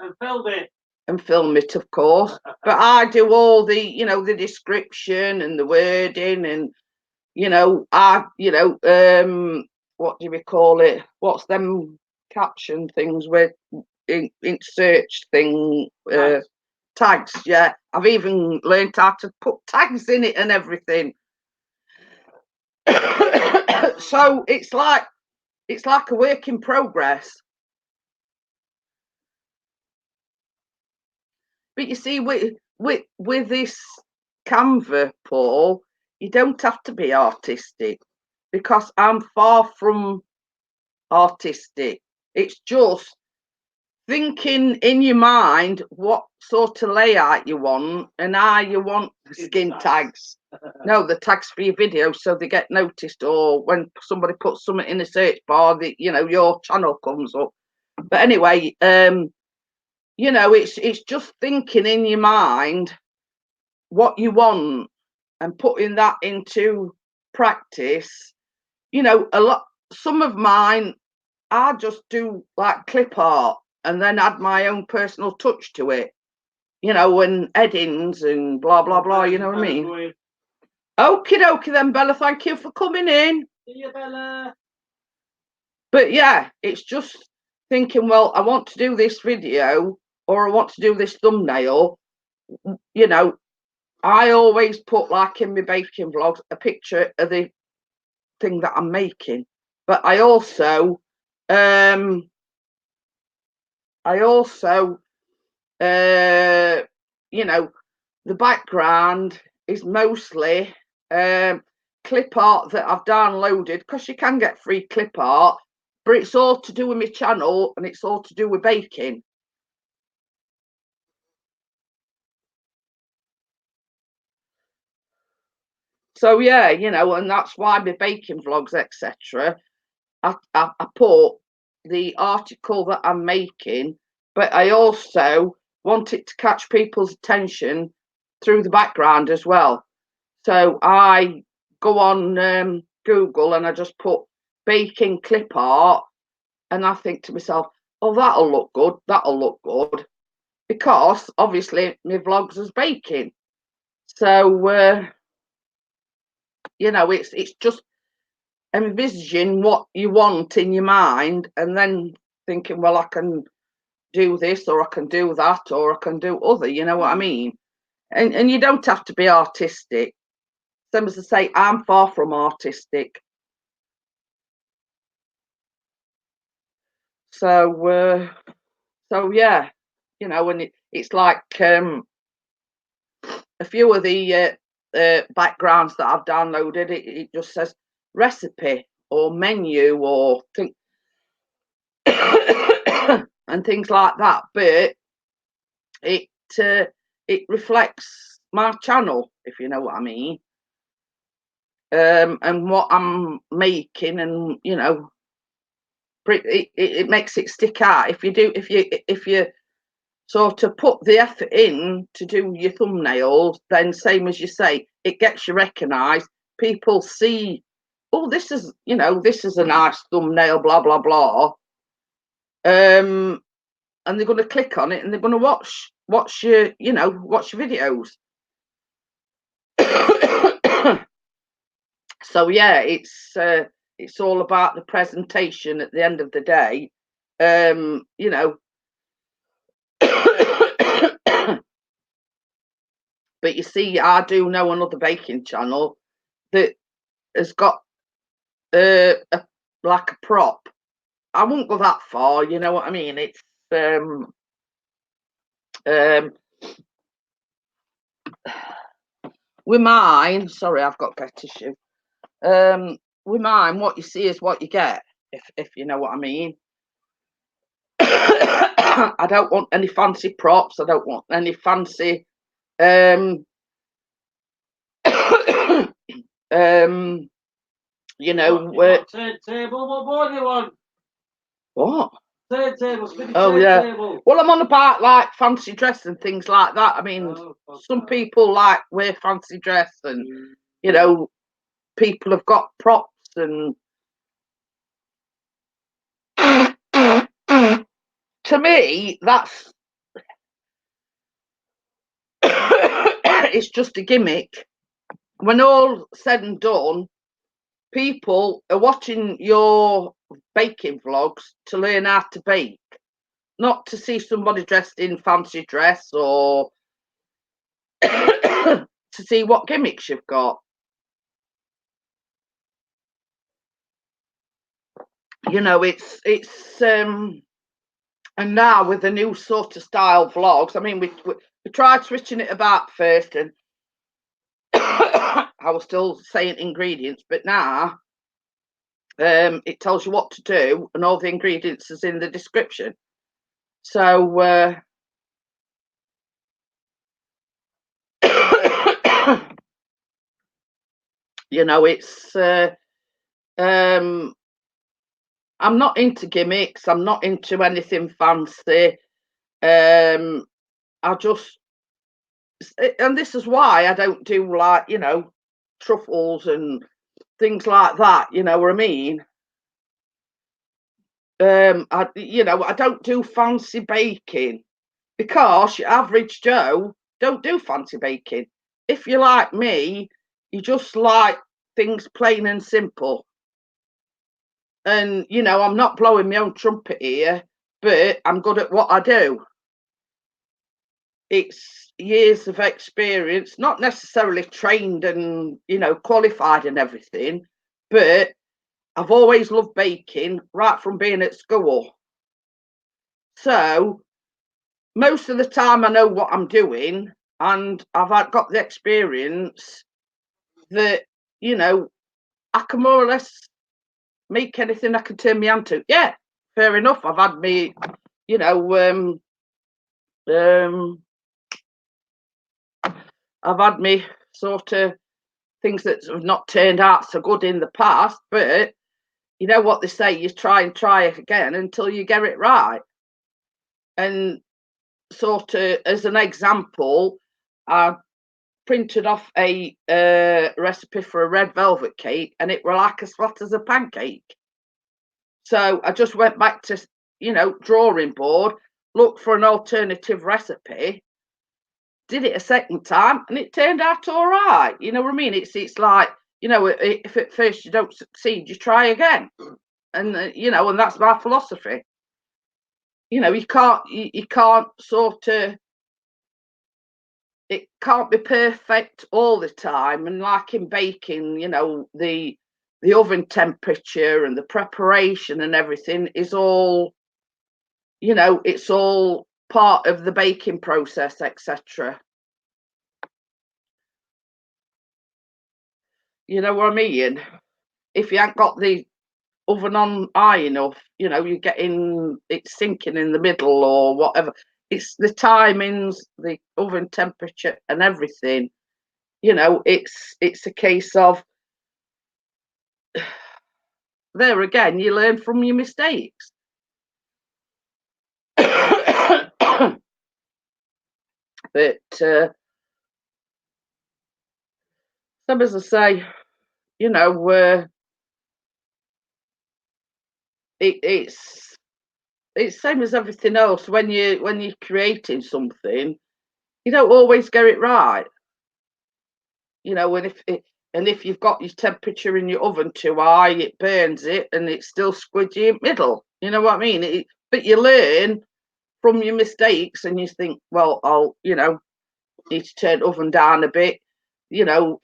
And film it, of course. But I do all the, the description and the wording and, what do we call it? What's them caption things with in search thing? Tags, yeah. I've even learned how to put tags in it and everything. So it's like a work in progress. But you see, with this Canva, Paul, you don't have to be artistic because I'm far from artistic. It's just thinking in your mind what sort of layout you want and how you want skin tags. No, the tags for your video so they get noticed, or when somebody puts something in a search bar, your channel comes up. But anyway, it's just thinking in your mind what you want and putting that into practice. Some of mine I just do like clip art and then add my own personal touch to it, and headings and blah blah blah, you know what I mean? Okie dokie then, Bella, thank you for coming in. See you, Bella. But yeah, it's just thinking, well, I want to do this video or I want to do this thumbnail. I always put, like in my baking vlogs, a picture of the thing that I'm making. But I also the background is mostly clip art that I've downloaded, because you can get free clip art, but it's all to do with my channel and it's all to do with baking. So yeah, and that's why my baking vlogs, etc. I put the article that I'm making, but I also want it to catch people's attention through the background as well. So I go on Google and I just put baking clip art, and I think to myself, oh, that'll look good, because obviously my vlogs is baking. So it's just envisaging what you want in your mind and then thinking, well, I can do this, or I can do that, or I can do other, you know what I mean? And you don't have to be artistic. Same as I say, I'm far from artistic. So yeah, you know, and it's like a few of the backgrounds that I've downloaded, it just says recipe or menu or thing and things like that. But it reflects my channel, if you know what I mean, and what I'm making, and you know, it makes it stick out. If you sort of put the effort in to do your thumbnails, then same as you say, it gets you recognised. People see, oh, this is, you know, this is a nice thumbnail, blah blah blah. And they're going to click on it and they're going to watch your, you know, watch your videos. So yeah, it's all about the presentation at the end of the day. You know. But you see, I do know another baking channel that has got like a prop. I won't go that far, you know what I mean? It's with mine. Sorry, I've got get tissue. With mine, what you see is what you get. If you know what I mean. I don't want any fancy props. I don't want any fancy you know, turntable. What more do you want? What? Turntable. Oh yeah. Well, I'm on about like fancy dress and things like that. I mean, some people like wear fancy dress, and you know, people have got props and. To me, that's it's just a gimmick. When all said and done, people are watching your baking vlogs to learn how to bake, not to see somebody dressed in fancy dress or to see what gimmicks you've got. You know, it's and now with the new sort of style vlogs, I mean, we tried switching it about first, and I was still saying ingredients, but now it tells you what to do, and all the ingredients is in the description. So you know, it's I'm not into gimmicks. I'm not into anything fancy. I just, and this is why I don't do, like, you know, truffles and things like that. You know what I mean? You know, I don't do fancy baking because your average Joe don't do fancy baking. If you're like me, you just like things plain and simple. And you know, I'm not blowing my own trumpet here, but I'm good at what I do. It's years of experience, not necessarily trained and, you know, qualified and everything, but I've always loved baking right from being at school. So most of the time I know what I'm doing, and I've got the experience that, you know, I can more or less make anything I can turn my hand to. Yeah, fair enough. I've had me, you know, I've had me sort of things that have not turned out so good in the past, but you know what they say, you try and try it again until you get it right. And sort of as an example, I printed off a recipe for a red velvet cake, and it were like as flat as a pancake. So I just went back to, you know, drawing board, looked for an alternative recipe, did it a second time, and it turned out all right. You know what I mean? It's like, you know, if at first you don't succeed, you try again, and you know, and that's my philosophy. you know, you can't sort of, it can't be perfect all the time. And like in baking, you know, the oven temperature and the preparation and everything is all, you know, it's all part of the baking process, etc. You know what I mean? If you ain't got the oven on high enough, you know, you're getting it sinking in the middle or whatever. It's the timings, the oven temperature and everything. You know, it's a case of, there again, you learn from your mistakes. But some, as I say, you know, it's same as everything else. When you're creating something, you don't always get it right. You know, and if you've got your temperature in your oven too high, it burns it, and it's still squidgy in the middle. You know what I mean? But you learn from your mistakes, and you think, well, I'll, you know, need to turn oven down a bit. You know,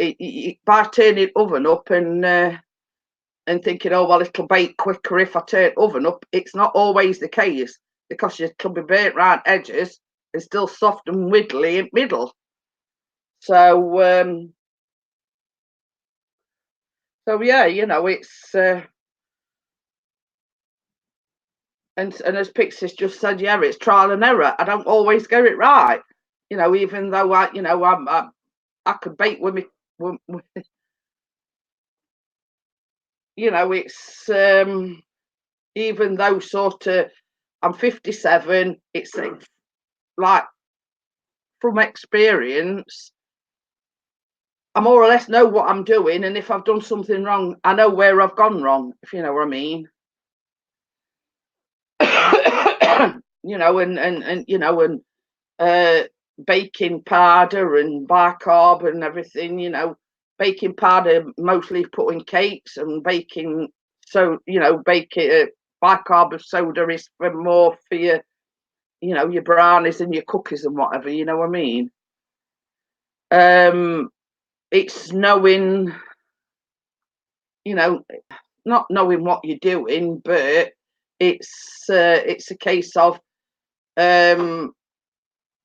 by turning oven up and thinking, oh well, it'll bake quicker if I turn oven up. It's not always the case, because you can be burnt round edges and still soft and wiggly in the middle. So yeah, you know, it's and as Pixie's just said, yeah, it's trial and error. I don't always get it right, you know, even though I could bake with me, you know, it's even though sort of I'm 57, it's like, from experience, I more or less know what I'm doing, and if I've done something wrong, I know where I've gone wrong, if you know what I mean. You know, and you know, and baking powder and bicarb and everything, you know, baking powder mostly put in cakes, and baking, so, you know, bicarb of soda is for more for your, you know, your brownies and your cookies and whatever, you know what I mean. It's knowing, you know, not knowing what you're doing, but it's a case of,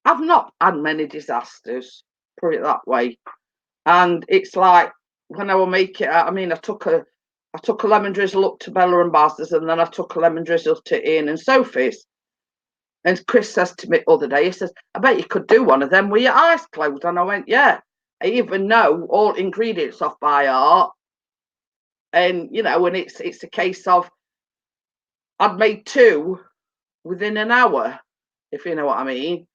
I've not had many disasters, put it that way. And it's like, when I will make it, I mean, I took a lemon drizzle up to Bella and Baz's, and then I took a lemon drizzle to Ian and Sophie's. And Chris says to me the other day, he says, I bet you could do one of them with your eyes closed. And I went, yeah, I even know all ingredients off by heart. And, you know, and it's a case of, I'd made two within an hour, if you know what I mean.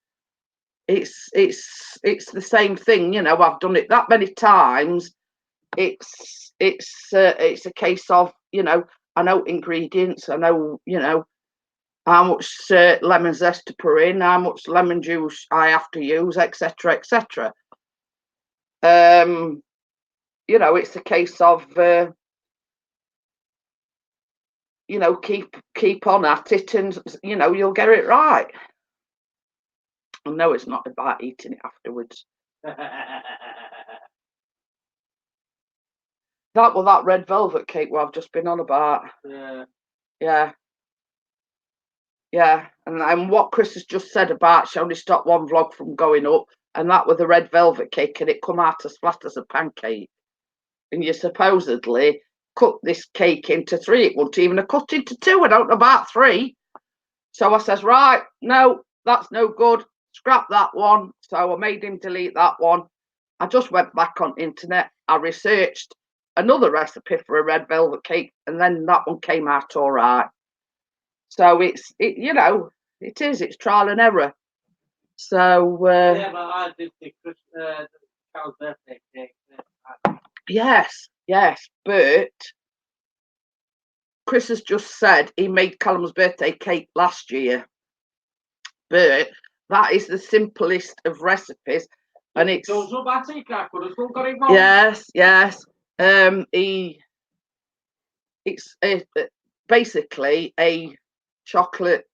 It's the same thing, you know. I've done it that many times. It's a case of, you know, I know ingredients. I know, you know, how much lemon zest to put in, how much lemon juice I have to use, etc., etc. You know, it's a case of, you know, keep on at it, and, you know, you'll get it right. I know it's not about eating it afterwards. That red velvet cake what I've just been on about. Yeah. And what Chris has just said about she only stopped one vlog from going up, and that was the red velvet cake, and it come out as flat as a pancake. And you supposedly cut this cake into three. It wasn't even a cut into two. I don't know about three. So I says, right, no, that's no good. Scrap that one. So I made him delete that one. I just went back on internet. I researched another recipe for a red velvet cake, and then that one came out all right. So you know, it's trial and error. So yeah, but I did the child's birthday cake. Yes, but Chris has just said he made Callum's birthday cake last year, but that is the simplest of recipes, and it's yes. It's basically a chocolate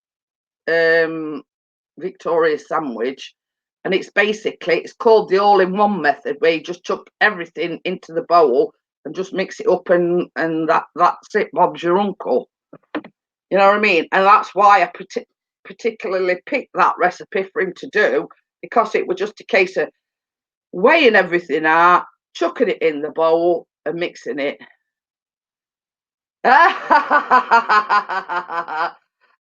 Victoria sandwich, and it's called the all-in-one method, where you just chuck everything into the bowl and just mix it up, and that's it. Bob's your uncle. You know what I mean? And that's why I particularly picked that recipe for him to do, because it was just a case of weighing everything out, chucking it in the bowl, and mixing it.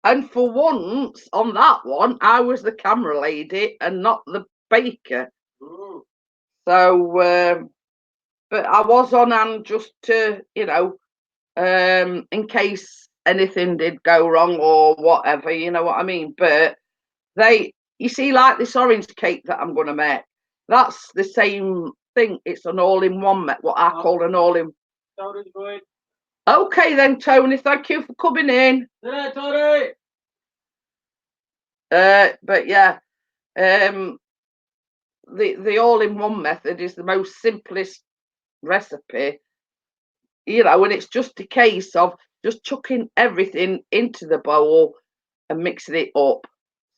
And for once on that one, I was the camera lady and not the baker. Ooh. So, but I was on hand just to, in case anything did go wrong or whatever, you know what I mean? But you see, like this orange cake that I'm going to make, that's the same thing. It's an all-in-one, what I call an all-in. Tony's going. Okay then, Tony, thank you for coming in. Yeah, Tony. But yeah, the all-in-one method is the most simplest recipe, and it's just a case of just chucking everything into the bowl and mixing it up.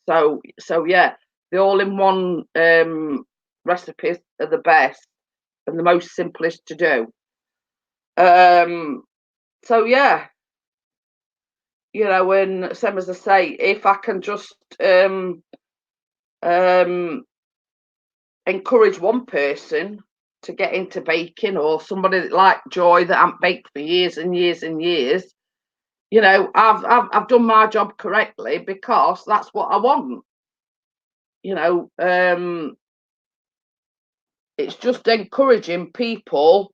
So yeah, the all-in-one recipes are the best and the most simplest to do. So yeah, and same as I say, if I can just encourage one person to get into baking, or somebody like Joy that I've baked for years and years and years, I've done my job correctly, because that's what I want. It's just encouraging people,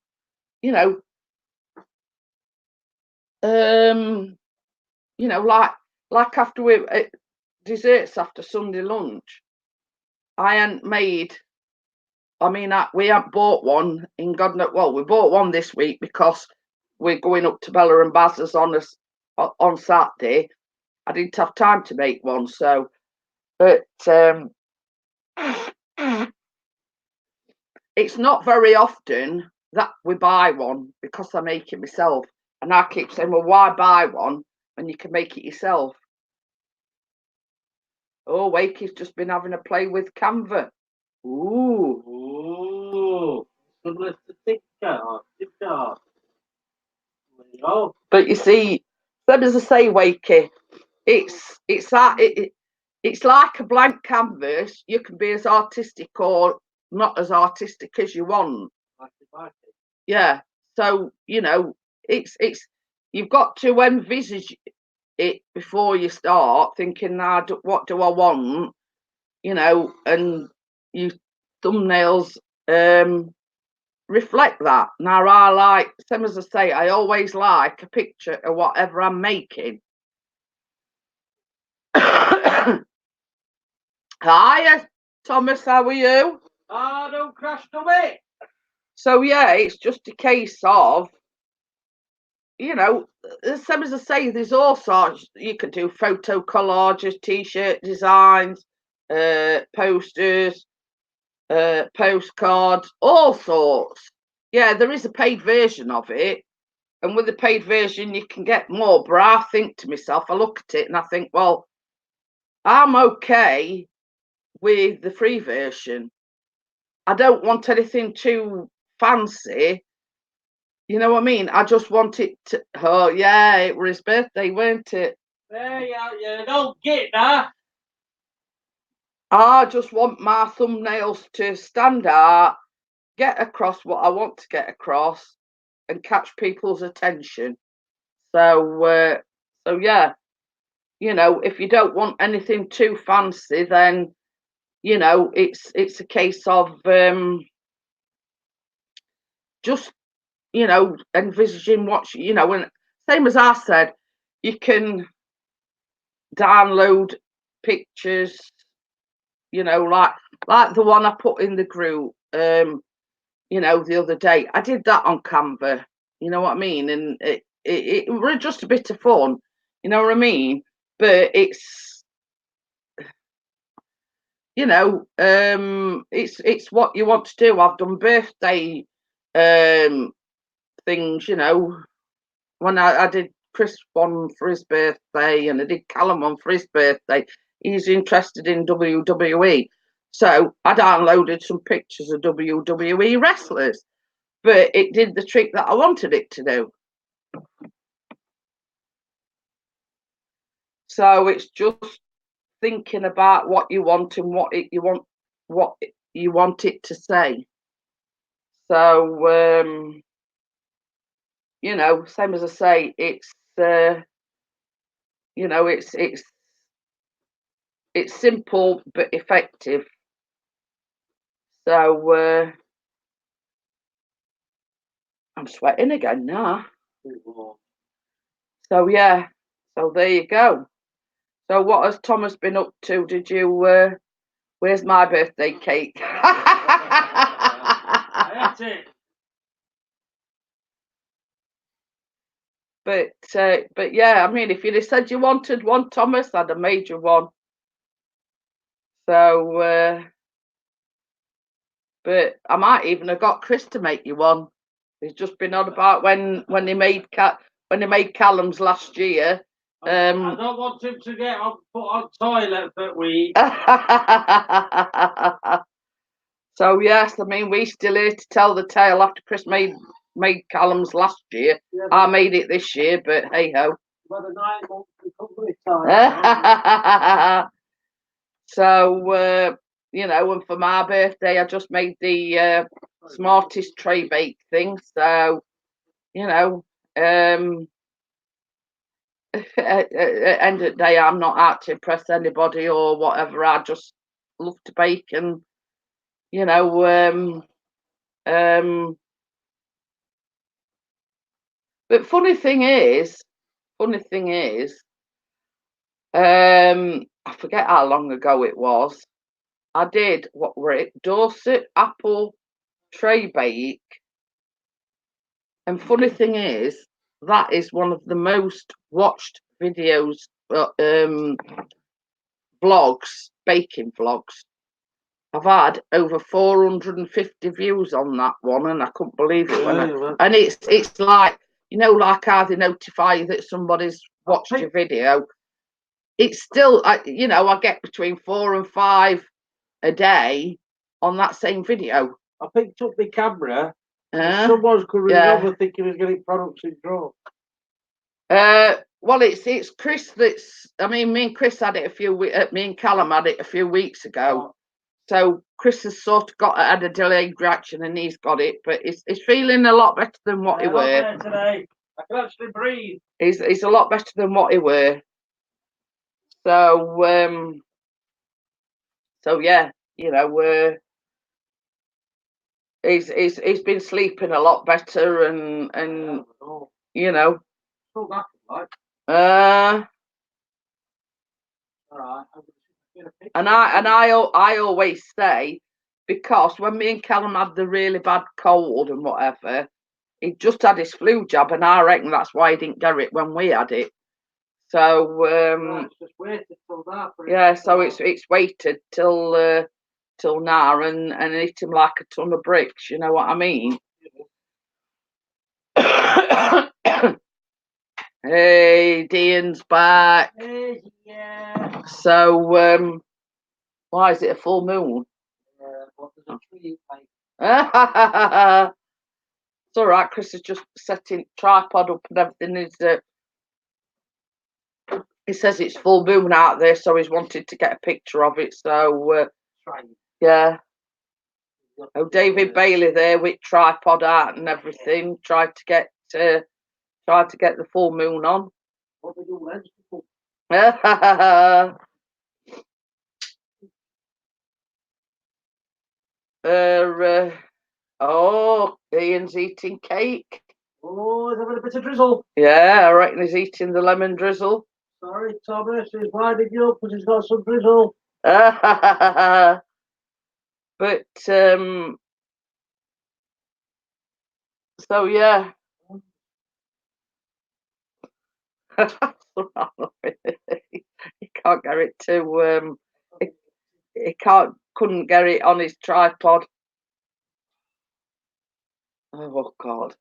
like after desserts after Sunday lunch. I hadn't made. I mean, we haven't bought one in God knows. Well, we bought one this week because we're going up to Bella and Baz's on Saturday. I didn't have time to make one, so. But it's not very often that we buy one, because I make it myself. And I keep saying, well, why buy one when you can make it yourself? Oh, Wakey's just been having a play with Canva. Ooh. Ooh. Similar to TikTok. Oh. But you see, same as I say, Wakey, it's like a blank canvas. You can be as artistic or not as artistic as you want. Yeah. So it's you've got to envisage it before you start thinking, now, what do I want? And you thumbnails reflect that. Now, I like, same as I say, I always like a picture of whatever I'm making. Hiya, Thomas, how are you? Don't crash the way. So yeah, it's just a case of, same as I say, there's all sorts. You could do photo collages, t-shirt designs, posters, postcards, all sorts. Yeah, there is a paid version of it, and with the paid version you can get more. But I think to myself, I look at it and I think, well, I'm okay with the free version. I don't want anything too fancy. You know what I mean? I just want it to. Oh yeah, it was his birthday, weren't it? Yeah, don't get that. I just want my thumbnails to stand out, get across what I want to get across, and catch people's attention. So yeah, if you don't want anything too fancy, then it's a case of just envisaging what and same as I said, you can download pictures, like the one I put in the group, the other day. I did that on Canva, you know what I mean, and it was just a bit of fun, you know what I mean. But it's it's what you want to do. I've done birthday things, when I did Chris one for his birthday, and I did Callum one for his birthday. He's interested in WWE. So I downloaded some pictures of WWE wrestlers, but it did the trick that I wanted it to do. So it's just thinking about what you want and what you want it to say. So you know, same as I say, it's you know, it's simple but effective. So I'm sweating again now. So yeah, so there you go. So what has Thomas been up to? Did you where's my birthday cake? I ate it. But yeah, I mean, if you'd have said you wanted one, Thomas, I'd have made you one. So but I might even have got Chris to make you one. He's just been on about when they made Callum's last year. I don't want him to get put on toilet for a week. So yes, I mean, we still here to tell the tale after Chris made Callum's last year. Yeah, I made it this year, but hey ho. About a 9-month recovery time. So you know, and for my birthday, I just made the smartest tray bake thing. So you know, at the end of the day, I'm not out to impress anybody or whatever. I just love to bake, and you know, but funny thing is, I forget how long ago it was. I did, what were it? Dorset apple tray bake. And funny thing is, that is one of the most watched videos, vlogs, baking vlogs. I've had over 450 views on that one, and I couldn't believe it. And it's like, you know, like how they notify you that somebody's watched your video. It's still, you know, I get between 4 and 5 a day on that same video. I picked up the camera. Someone's coming over thinking he was getting product syndrome. Well, it's Chris that's. I mean, me and Chris had it me and Callum had it a few weeks ago. Oh. So Chris has sort of had a delayed reaction, and he's got it, but it's feeling a lot better than what he were today. I can actually breathe. He's a lot better than what he were. So so yeah, you know, he's been sleeping a lot better, and you know. And I always say, because when me and Callum had the really bad cold and whatever, he just had his flu jab, and I reckon that's why he didn't get it when we had it. So yeah, so it's waited till now and hit him like a ton of bricks. You know what I mean? Hey, Dean's back. Yeah. So why is it a full moon? It's all right. Chris is just setting tripod up and everything. He says it's full moon out there, so he's wanted to get a picture of it. So yeah. Oh, David Bailey there with tripod out and everything. Tried to get the full moon on. Oh, Ian's eating cake. Oh, he's having a bit of drizzle. Yeah, I reckon he's eating the lemon drizzle. Sorry, Thomas, he's winding you up because he's got some drizzle. But so yeah. He can't get it to he couldn't get it on his tripod. Oh God.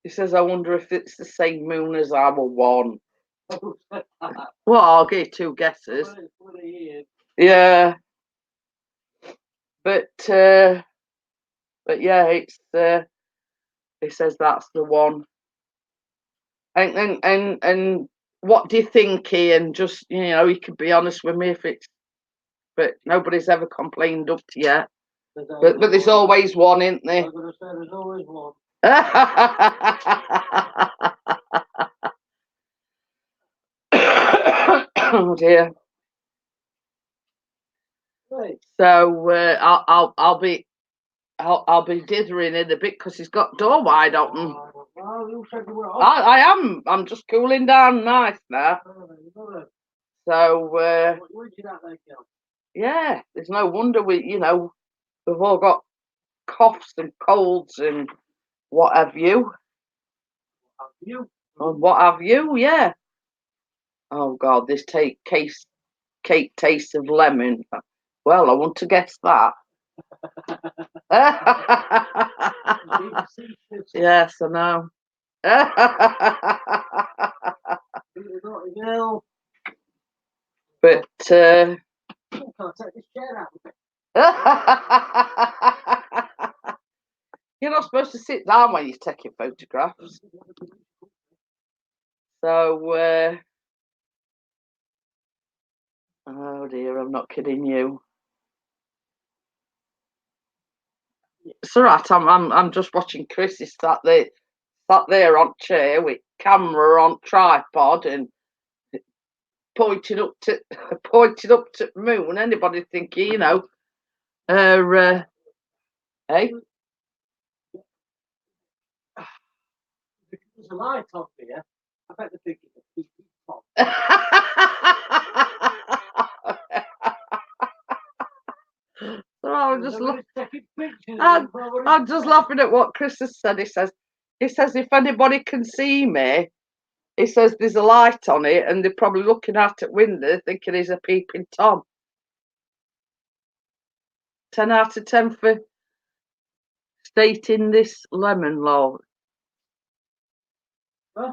He says, I wonder if it's the same moon as our one. Well, I'll give you two guesses. Yeah. But yeah, it's he says that's the one. And what do you think, Ian? Just, you could be honest with me if it's, but nobody's ever complained up to yet. But there's always one, isn't there? I'm gonna say there's always one. Oh dear. Right. So I'll be dithering in a bit because he's got door wide open. Oh, you said you were off. I am. I'm just cooling down nice now. So yeah, there's no wonder we've all got coughs and colds and what have you. And what have you? Yeah. Oh God, this cake tastes of lemon. Well, I want to guess that. Yes, I know. But you're not supposed to sit down when you're taking photographs. So oh dear, I'm not kidding you. It's all right. I'm just watching Chris. He's sat there on chair with camera on tripod and pointed up to the moon. Anybody thinking, hey? There's a light on here. I bet they're thinking of people. So I'm just laughing at what Chris has said. He says if anybody can see me, he says there's a light on it and they're probably looking out at window thinking he's a peeping Tom. 10 out of 10 for stating this lemon law. Huh?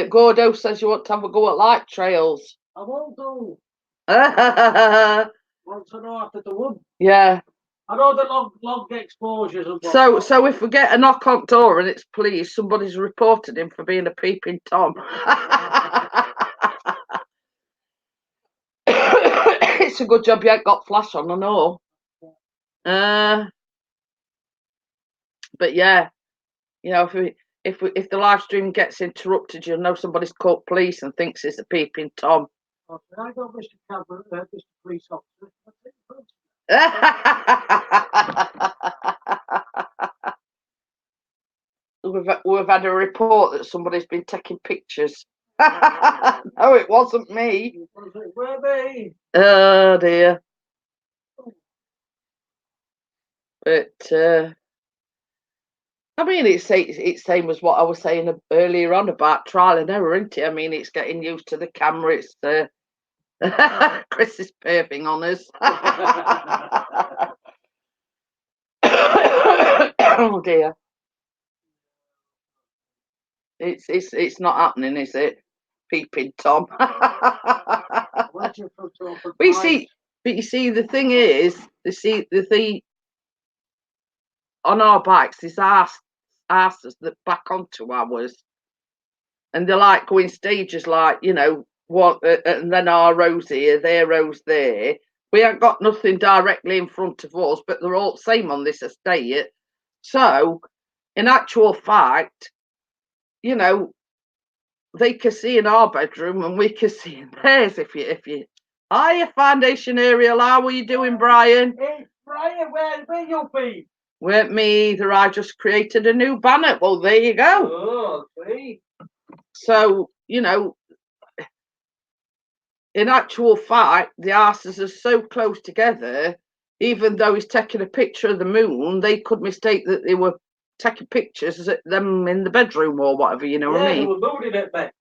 Gordo says you want to have a go at light trails. I won't do. Want to know after the wood? Yeah. I know the long exposures and so if we get a knock on door and it's police, somebody's reported him for being a peeping Tom. It's a good job you ain't got flash on, I know. But yeah, if the live stream gets interrupted, you'll know somebody's called police and thinks it's a peeping Tom. I got Mr. Cameron, Mr. Police Officer. We've had a report that somebody's been taking pictures. No, it wasn't me. Where me? Oh dear. But I mean, it's same as what I was saying earlier on about trial and error, isn't it? I mean, it's getting used to the camera. It's Chris is perving on us. Oh dear. It's not happening, is it? Peeping Tom. But you see, the thing is, the on our bikes, there's asses that back onto ours, and they're like going stages, like what, and then our rows here, their rows there. We ain't got nothing directly in front of us, but they're all the same on this estate. So, in actual fact, they can see in our bedroom and we can see in theirs. If you, hiya, foundation aerial. How are you doing, Brian? Hey, Brian, where you be? Weren't me either. I just created a new banner. Well, there you go. Oh, sweet. So, in actual fact, the arses are so close together, even though he's taking a picture of the moon, they could mistake that they were taking pictures of them in the bedroom or whatever, what I mean? They were moving it back.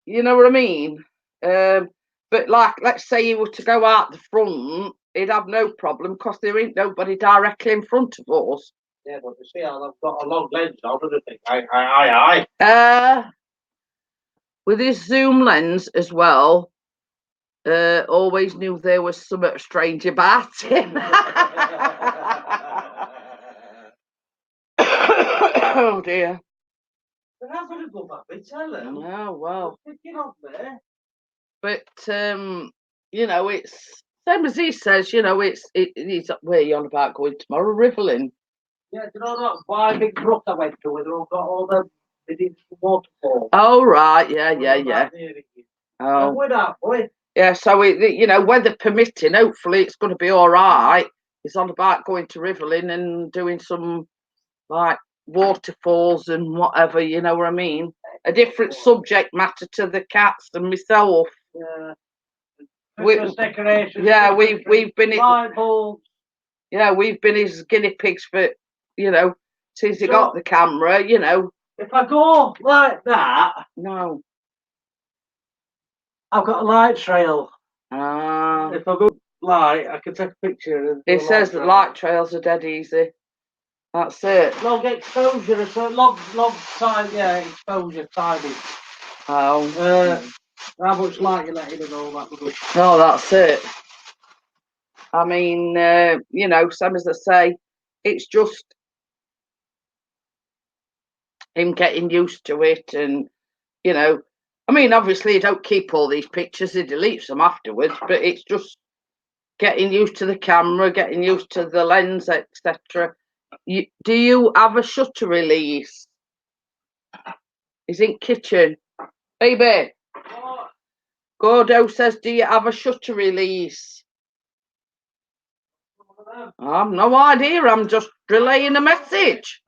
You know what I mean? But like, let's say you were to go out the front, he'd have no problem because there ain't nobody directly in front of us. Yeah, but you see, I've got a long lens on, and I think, aye. With his zoom lens as well, always knew there was something strange about him. Oh dear. They're not going to go back, they tell them. Oh well. They're picking up there. But you know, it's same as he says. You know, it's where you on about going tomorrow, Rivelin. Yeah, you know that why big brook I went to where they all got all them, they did some waterfall. Oh right, yeah. Oh, with that boy. Yeah, so you know, weather permitting, hopefully it's going to be all right. It's on about going to Rivelin and doing some like waterfalls and whatever. You know what I mean? A different subject matter to the cats and myself. Yeah. Yeah, we've been Bibles. Yeah, we've been his guinea pigs for, you know, since he got the camera. You know. If I go like that, No. I've got a light trail. Ah. If I go light, I can take a picture. It says that light trails are dead easy. That's it. Long exposure, so long time, yeah, exposure timing. Oh. How much light you letting and all that rubbish. No, that's it. I mean, you know, same as I say, it's just him getting used to it, and you know, I mean, obviously, he don't keep all these pictures; he deletes them afterwards. But it's just getting used to the camera, getting used to the lens, etc. Do you have a shutter release? He's in kitchen, baby. What? Gordo says, "Do you have a shutter release?" I've no idea. I'm just relaying a message.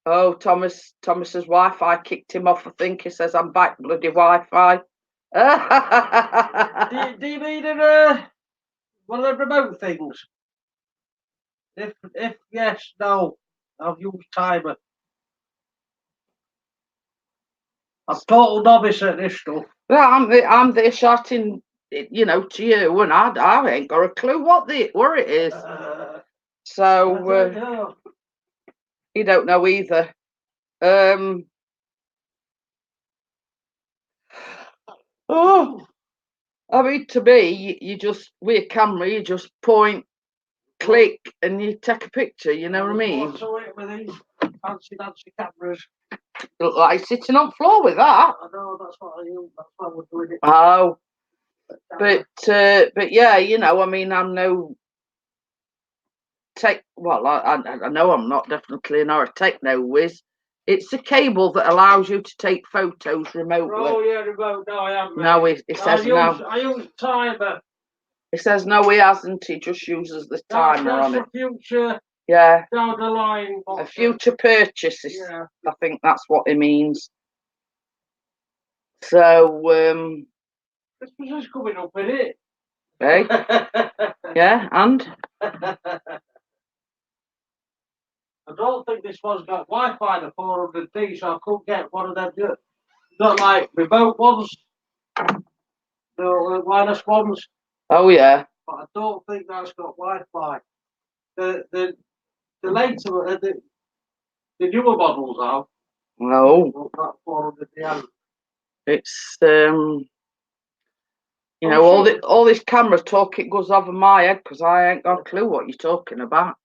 Oh, Thomas's Wi-Fi kicked him off. I think he says, "I'm back, bloody Wi-Fi." do you need one of the remote things? If yes, no, I've used timer. I'm total novice at this stuff. Well, I'm there shouting, you know, to you, and I ain't got a clue what it is. So you don't know either. Oh, I mean, to me, you just with a camera, you just point, click, and you take a picture. You know what I mean? With these fancy cameras. Look like sitting on floor with that. I know, that's what I use. That's why we're doing it. Oh, but yeah, you know, I mean, I'm no tech. Well, I know I'm not definitely not a techno whiz. It's a cable that allows you to take photos remotely. Oh yeah, remote. No, I haven't. No, it says no. I use timer. It says no, he hasn't. He just uses the timer on it. Future. Yeah. Down the line. A future purchase. Yeah. I think that's what it means. So, Christmas is coming up, isn't it? Hey? Yeah, and? I don't think this one's got Wi-Fi, the 400D, so I couldn't get one of them. Got like remote ones, the wireless ones. Oh yeah. But I don't think that's got Wi-Fi. The later, the newer models have. No. That 400D. It's you know, all this camera talk, it goes over my head because I ain't got a clue what you're talking about.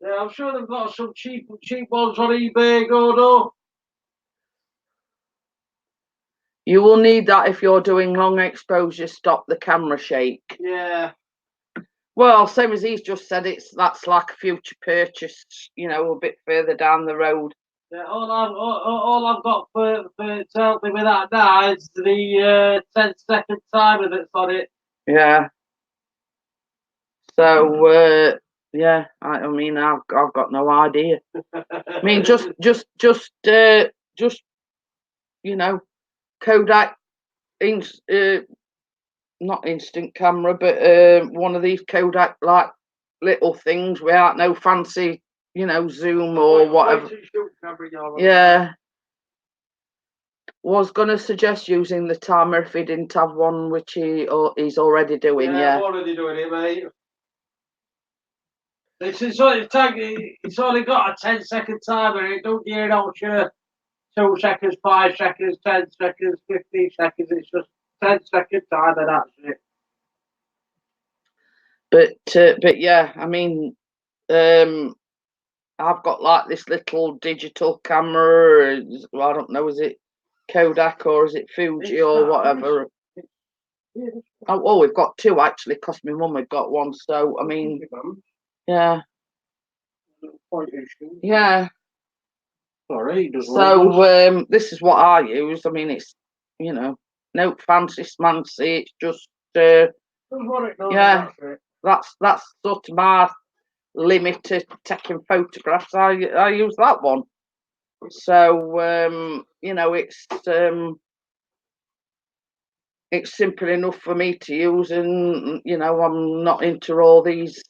Yeah, I'm sure they've got some cheap ones on eBay, Gordo. You will need that if you're doing long exposure, stop the camera shake. Yeah. Well, same as he's just said, that's like a future purchase, you know, a bit further down the road. Yeah, all I've got for to help me with that now is the 10-second timer that's on it. Yeah. So yeah, I mean, I've got no idea. I mean, just you know, Kodak, not instant camera, but one of these Kodak like little things without no fancy, you know, zoom or whatever. Yeah. Was gonna suggest using the timer if he didn't have one, which he's already doing. Yeah. I'm already doing it, mate. It's only got a 10-second timer. It don't gear out sure 2 seconds, 5 seconds, 10 seconds, 15 seconds. It's just 10-second timer. That's it. But yeah, I mean, I've got like this little digital camera. Well, I don't know, is it Kodak or is it Fuji or whatever? Oh, we've got two actually, because my mum had got one. So, I mean, yeah. Yeah. Sorry, so this is what I use. I mean, it's, you know, no fancy smancy. It's just yeah, that's sort of my limit to taking photographs. I use that one. So you know, it's simple enough for me to use, and you know, I'm not into all these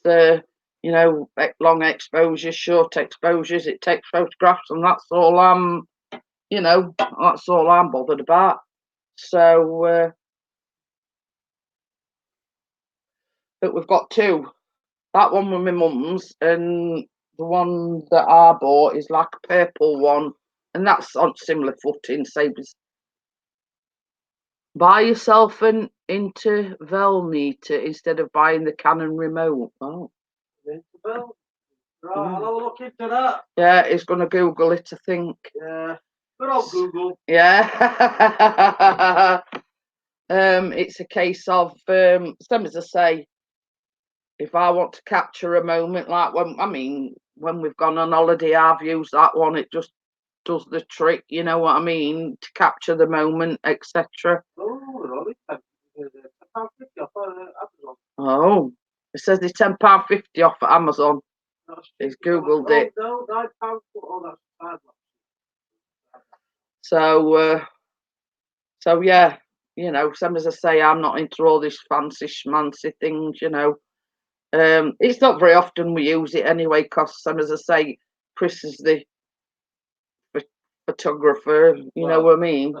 you know, long exposures, short exposures. It takes photographs, and that's all I'm, you know, that's all I'm bothered about. So but we've got two. That one with my mum's, and the one that I bought is like a purple one, and that's on similar footing. Same as buy yourself an interval meter instead of buying the Canon remote. Oh, Right, I'll have a look into that. yeah, he's going to Google it, I think. Yeah, good old Google. Yeah. It's a case of same as I say. If I want to capture a moment, like when we've gone on holiday, I've used that one. It just does the trick, you know what I mean, to capture the moment, etc. Oh, it says the £10.50 off at Amazon. He's googled it. No, £9. Oh, that's time. So yeah, you know, same as I say, I'm not into all this fancy schmancy things, you know. It's not very often we use it anyway, because same as I say, Chris is the photographer, you know what I mean?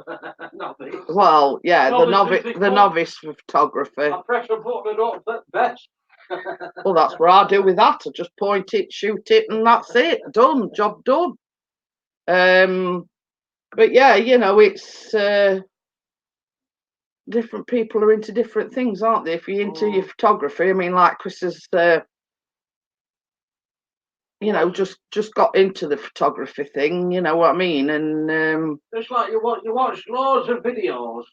Well, yeah, the novice photographer. I press a button and up at best. Well, that's what I do with that. I just point it, shoot it, and that's it. Done. Job done. But yeah, you know, it's different people are into different things, aren't they? If you're into your photography, I mean, like Chris is, you know, just got into the photography thing, you know what I mean? And it's like you watch loads of videos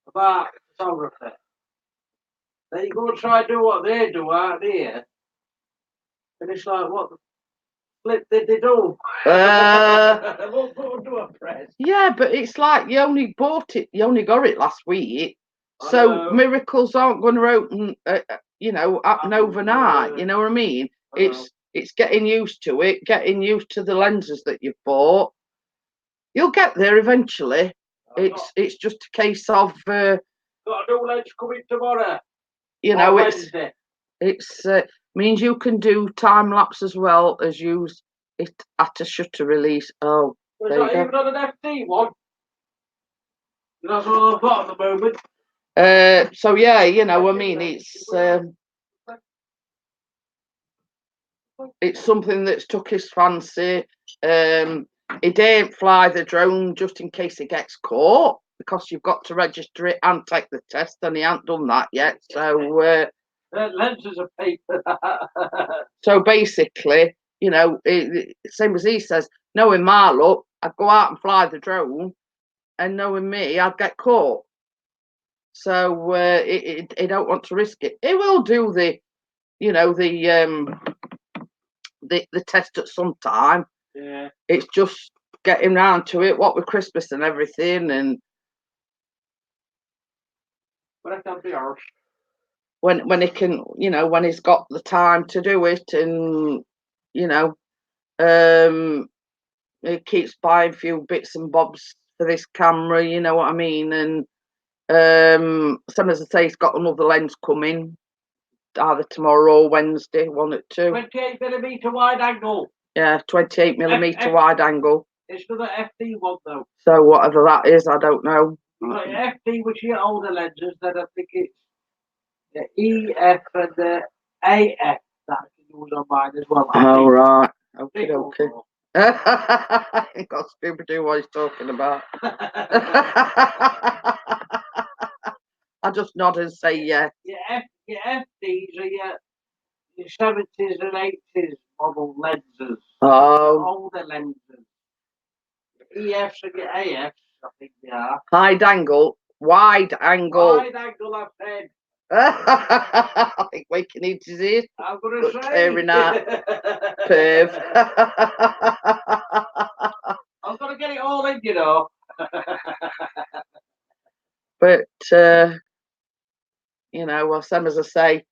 about photography. Then you go and try to do what they do out here, and it's like, what the flip did they do? They won't go and do a press. Yeah, but it's like you only bought it, you only got it last week, so miracles aren't going to open, you know, happen overnight. You know what I mean? It's getting used to it, getting used to the lenses that you've bought. You'll get there eventually. It's just a case of got a new lens coming tomorrow. You know, Wednesday. It's means you can do time lapse as well as use it at a shutter release. Oh, there you go. Even on an FD one. That's all I've got at the moment. So yeah, you know, I mean, it's something that's took his fancy. He didn't fly the drone just in case it gets caught, because you've got to register it and take the test, and he hasn't done that yet. So lenses are paper. So basically, you know, same as he says, knowing my luck, I'd go out and fly the drone, and knowing me, I'd get caught. So he don't want to risk it. He will do the, you know, the test at some time. Yeah. It's just getting round to it. What with Christmas and everything, and but I can't be ours. When he can, you know, when he's got the time to do it, and you know, he keeps buying a few bits and bobs for this camera, you know what I mean? And some as I say, he's got another lens coming either tomorrow or Wednesday, 1 at 2. 28mm wide angle. Yeah, 28mm wide angle. It's another FD one though. So whatever that is, I don't know. Like FD, which are older lenses, then I think it's the EF and the AF. that I can use on mine as well. Oh, right. Okay, Big okay. photo. Got Scooby Doo what he's talking about. I just nod and say yeah. Your FDs are your 70s and 80s model lenses. Oh, Older lenses. EFs and your AFs, I think they are. wide angle. Wide angle, I've said. I think waking into his ears. I'm going to say. Clearing out. Perv. I'm going to get it all in, you know. But, you know, well, same as I say,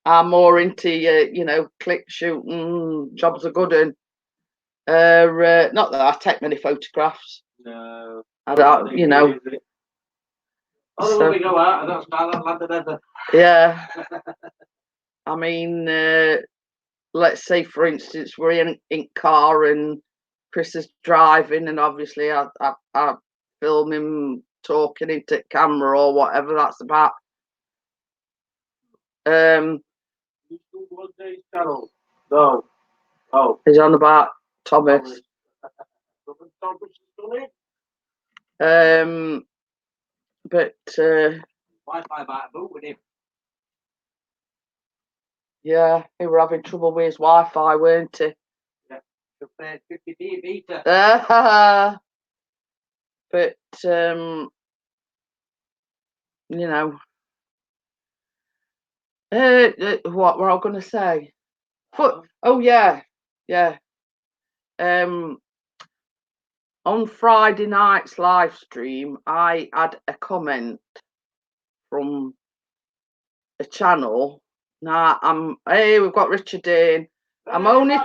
I'm more into, click shooting, jobs are good. And not that I take many photographs. No. I don't, you know. Oh, when we go out, I don't start that landed ever. Yeah. I mean, let's say, for instance, we're in car and Chris is driving, and obviously I film him talking into camera or whatever that's about. No. Oh. He's on about Thomas. But Wi-Fi might move with him. yeah, he were having trouble with his Wi-Fi, weren't he? Yeah, 50p meter. But you know, what were I going to say? Oh yeah. On Friday night's live stream, I had a comment from a channel. Now we've got Richard in. I'm only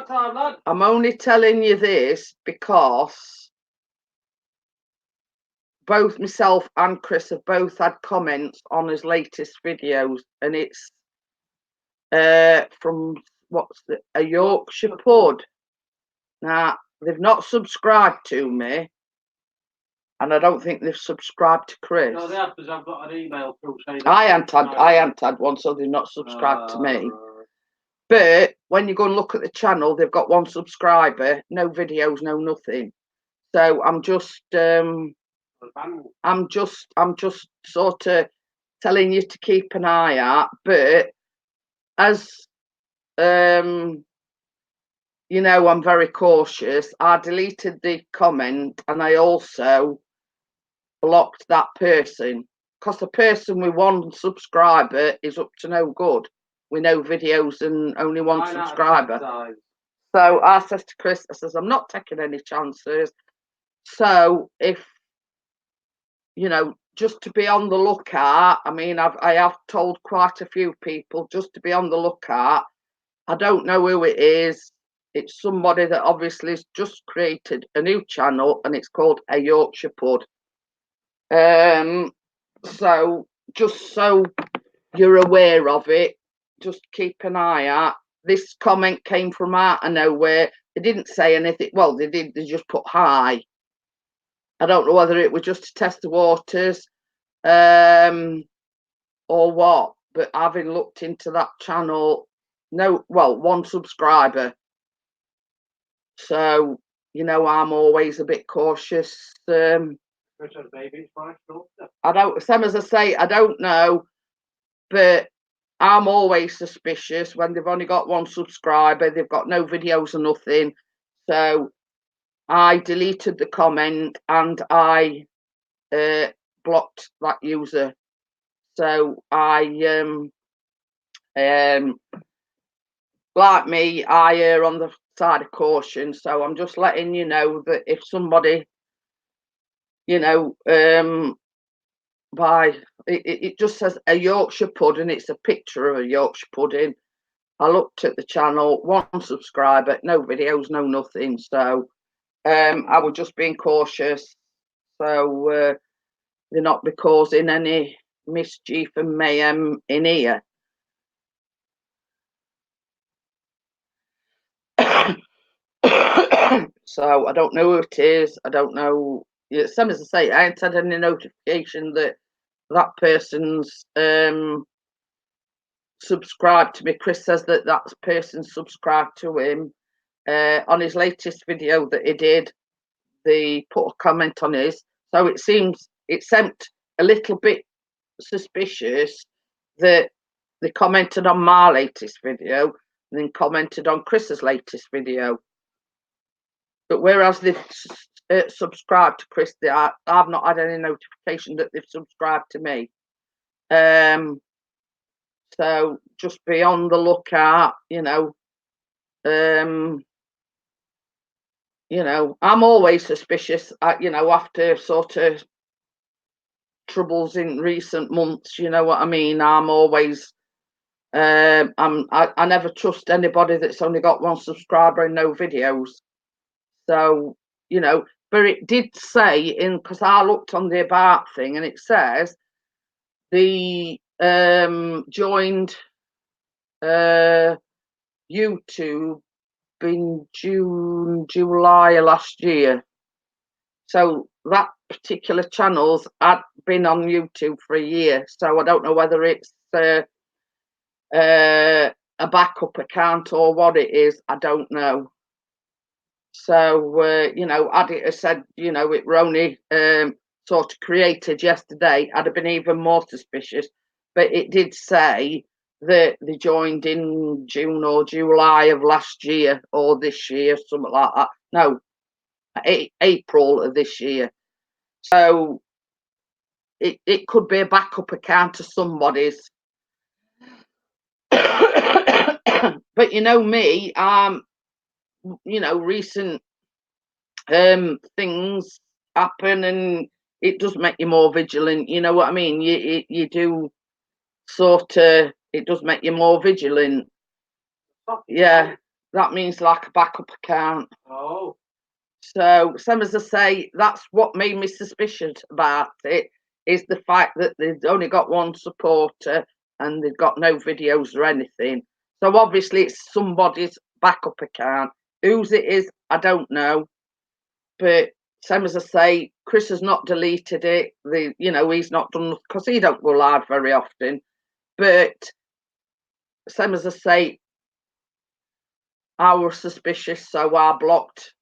telling you this because both myself and Chris have both had comments on his latest videos, and it's from a Yorkshire pud. Now they've not subscribed to me, and I don't think they've subscribed to Chris. No, they have, because I've got an email through saying I haven't had one, so they've not subscribed to me. But when you go and look at the channel, they've got one subscriber, no videos, no nothing. So I'm just sort of telling you to keep an eye out. But as you know, I'm very cautious. I deleted the comment and I also blocked that person, because the person with one subscriber is up to no good with no videos and only one subscriber. So I says to Chris, I says, I'm not taking any chances. So if, you know, just to be on the lookout, I mean, I have told quite a few people just to be on the lookout. I don't know who it is. It's somebody that obviously has just created a new channel and it's called A Yorkshire Pud. So just so you're aware of it, just keep an eye out. This comment came from out of nowhere. They didn't say anything. Well, they did. They just put hi. I don't know whether it was just to test the waters, or what. But having looked into that channel, one subscriber. So you know, I'm always a bit cautious. I don't. Same as I say, I don't know, but I'm always suspicious when they've only got one subscriber, they've got no videos or nothing. So I deleted the comment and I blocked that user. So I like me, I err on the side of caution. So I'm just letting you know that if somebody, you know, it just says a Yorkshire Pud and it's a picture of a Yorkshire pudding. I looked at the channel, one subscriber, no videos, no nothing. So I was just being cautious. So they're not be causing any mischief and mayhem in here. So I don't know who it is. I don't know. Same as I say, I ain't had any notification that person's subscribed to me. Chris says that person subscribed to him. On his latest video that he did, they put a comment on his. So it seems it sent a little bit suspicious that they commented on my latest video and then commented on Chris's latest video. But whereas they've subscribed to Chris, I've not had any notification that they've subscribed to me. So just be on the lookout, you know. I'm always suspicious, you know, after sort of troubles in recent months, you know what I mean? I'm always, I never trust anybody that's only got one subscriber and no videos. So, you know, but it did say because I looked on the about thing and it says the joined YouTube in July last year. So that particular channel's had been on YouTube for a year. So I don't know whether it's a backup account or what it is. I don't know. So you know, had it said, you know, it were only sort of created yesterday, I'd have been even more suspicious. But it did say that they joined in June or July of last year or this year, something like that. No, April of this year. So it could be a backup account of somebody's. But you know me, you know, recent things happen and it does make you more vigilant, you know what I mean? You do sort of, it does make you more vigilant. Yeah, that means like a backup account. Oh. So same as I say, that's what made me suspicious about it, is the fact that they've only got one supporter and they've got no videos or anything. So obviously it's somebody's backup account. Whose it is, I don't know. But same as I say, Chris has not deleted it. You know, he's not done, because he don't go live very often. But same as I say, I was suspicious, so I blocked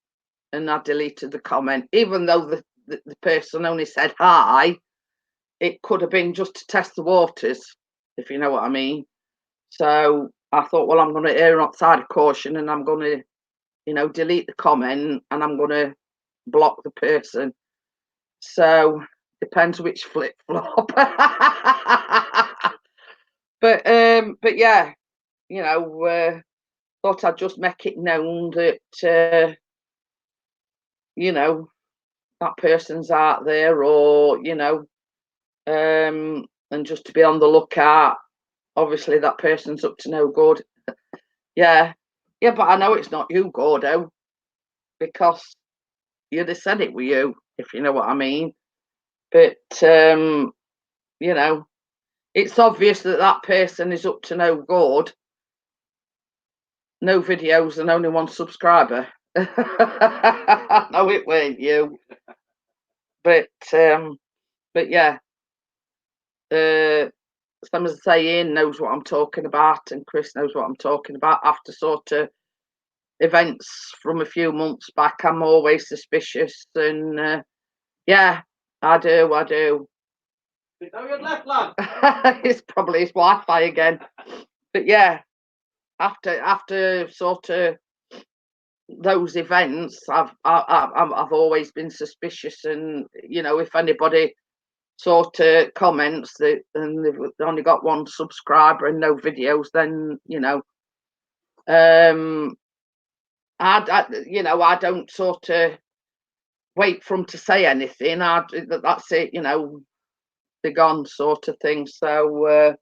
and I deleted the comment. Even though the person only said hi, it could have been just to test the waters, if you know what I mean. So I thought, well, I'm going to err on side of caution and I'm going to, you know, delete the comment and I'm going to block the person. So depends which flip flop. But yeah, you know, thought I'd just make it known that you know, that person's out there, or you know, and just to be on the lookout. Obviously that person's up to no good. Yeah, but I know it's not you, Gordo, because you'd have said it were you, if you know what I mean. But you know, it's obvious that that person is up to no good. No videos and only one subscriber. No, it weren't you. But yeah, some as I say, Ian knows what I'm talking about, and Chris knows what I'm talking about. After sort of events from a few months back, I'm always suspicious, and yeah, I do. It's probably his Wi-Fi again. But yeah, after sort of those events, I've always been suspicious, and you know, if anybody sort of comments that and they've only got one subscriber and no videos, then you know, I you know, I don't sort of wait for them to say anything. That's it, you know, they're gone, sort of thing. So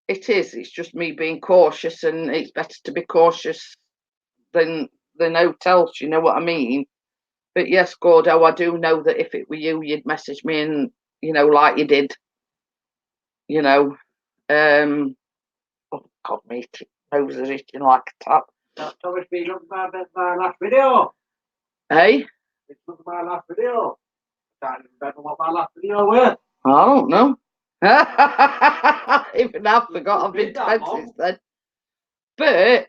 it's just me being cautious, and it's better to be cautious than out else, you know what I mean? But yes, Gordo, I do know that if it were you, you'd message me, and you know, like you did, you know, oh God, mate, nose is itching like a tap. So it's been up my last video. Hey? It's up my last video. I can't even remember what my last video was. I don't know. Even I forgot I've been 20 since then. But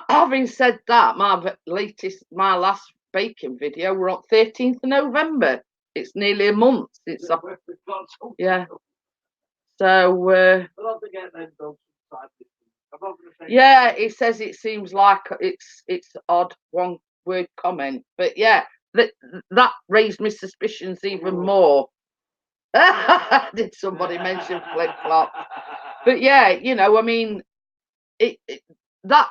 having said that, my last baking video, we're on 13th of November. It's nearly a month since yeah. So yeah, he says it seems like it's odd one word comment, but yeah, that raised my suspicions even more. Did somebody mention flip flop? But yeah, you know, I mean, that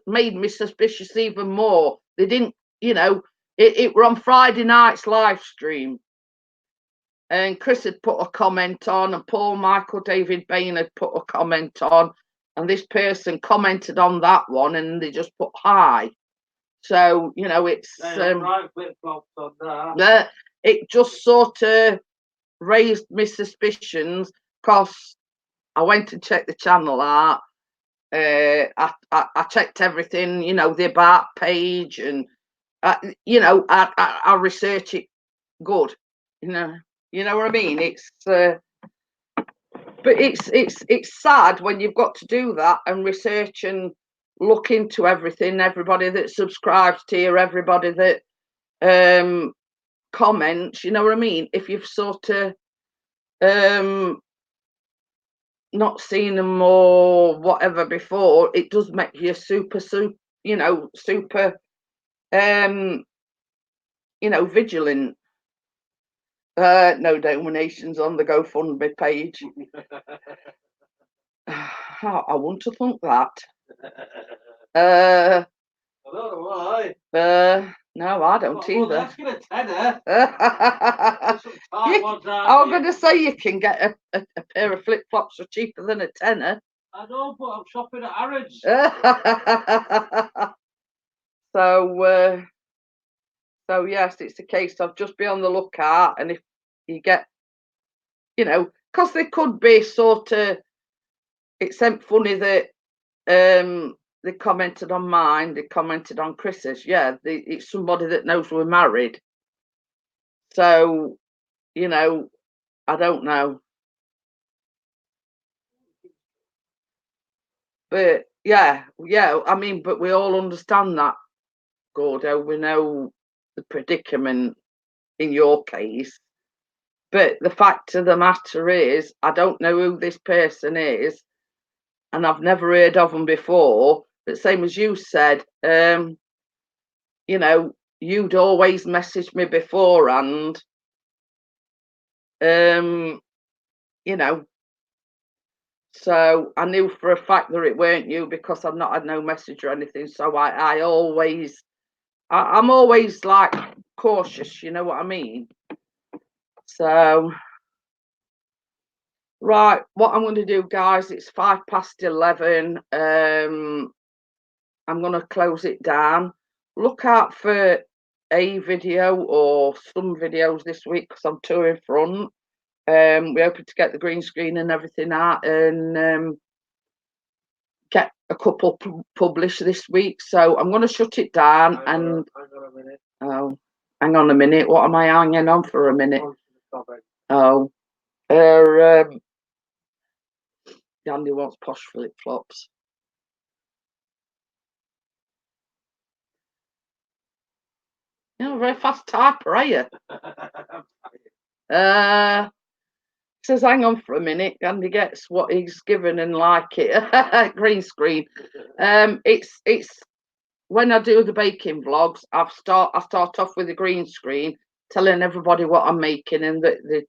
made me suspicious even more. They didn't, you know, it were on Friday night's live stream, and Chris had put a comment on, and Paul Michael David Bain had put a comment on, and this person commented on that one, and they just put hi. So you know, it's right flip-flops on that. It just sort of raised my suspicions, because I went and checked the channel out. I checked everything, you know, the about page, and you know, I research it good, you know what I mean. It's but it's sad when you've got to do that and research and look into everything, everybody that subscribes to you, everybody that comments, you know what I mean. If you've sort of not seen them or whatever before, it does make you super, you know, super you know, vigilant. No donations on the GoFundMe page. I want to think that. I don't know why. No, I don't either. Let's get a tenner. I'm going to say you can get a pair of flip flops for cheaper than a tenner. I know, but I'm shopping at Harrods. So yes, it's a case of just be on the lookout, and if you get, you know, because they could be sort of, it's funny that they commented on mine, they commented on Chris's. Yeah, it's somebody that knows we're married. So, you know, I don't know. But yeah, I mean, but we all understand that, Gordo. We know the predicament in your case. But the fact of the matter is, I don't know who this person is, and I've never heard of them before. But same as you said, you know, you'd always message me beforehand. You know, so I knew for a fact that it weren't you, because I've not had no message or anything. So I'm always like cautious, you know what I mean? So right, what I'm going to do, guys, it's 11:05. I'm going to close it down. Look out for a video or some videos this week, because I'm two in front. We're hoping to get the green screen and everything out, and get a couple published this week. So I'm going to shut it down. Hang on a minute. What am I hanging on for a minute? Oh, Andy wants posh flip flops. You're a very fast typer, are you? Says hang on for a minute, and he gets what he's given and like it. Green screen. It's when I do the baking vlogs, I start off with a green screen, telling everybody what I'm making, and the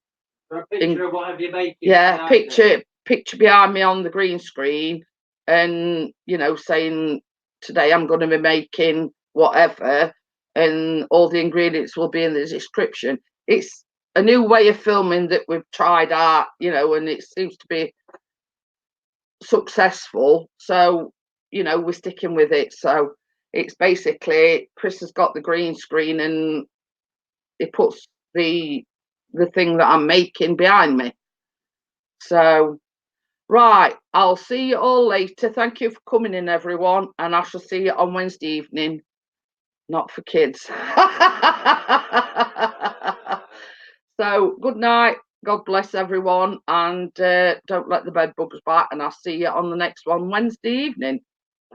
picture of whatever you're making. Yeah, picture behind me on the green screen, and you know, saying today I'm going to be making whatever, and all the ingredients will be in the description. It's a new way of filming that we've tried out, you know, and it seems to be successful. So, you know, we're sticking with it. So it's basically Chris has got the green screen, and he puts the thing that I'm making behind me. So right, I'll see you all later. Thank you for coming in, everyone, and I shall see you on Wednesday evening. Not for kids. So good night. God bless everyone, and don't let the bed bugs bite. And I'll see you on the next one Wednesday evening.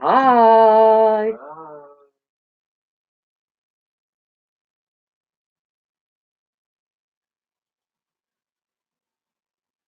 Bye. Bye.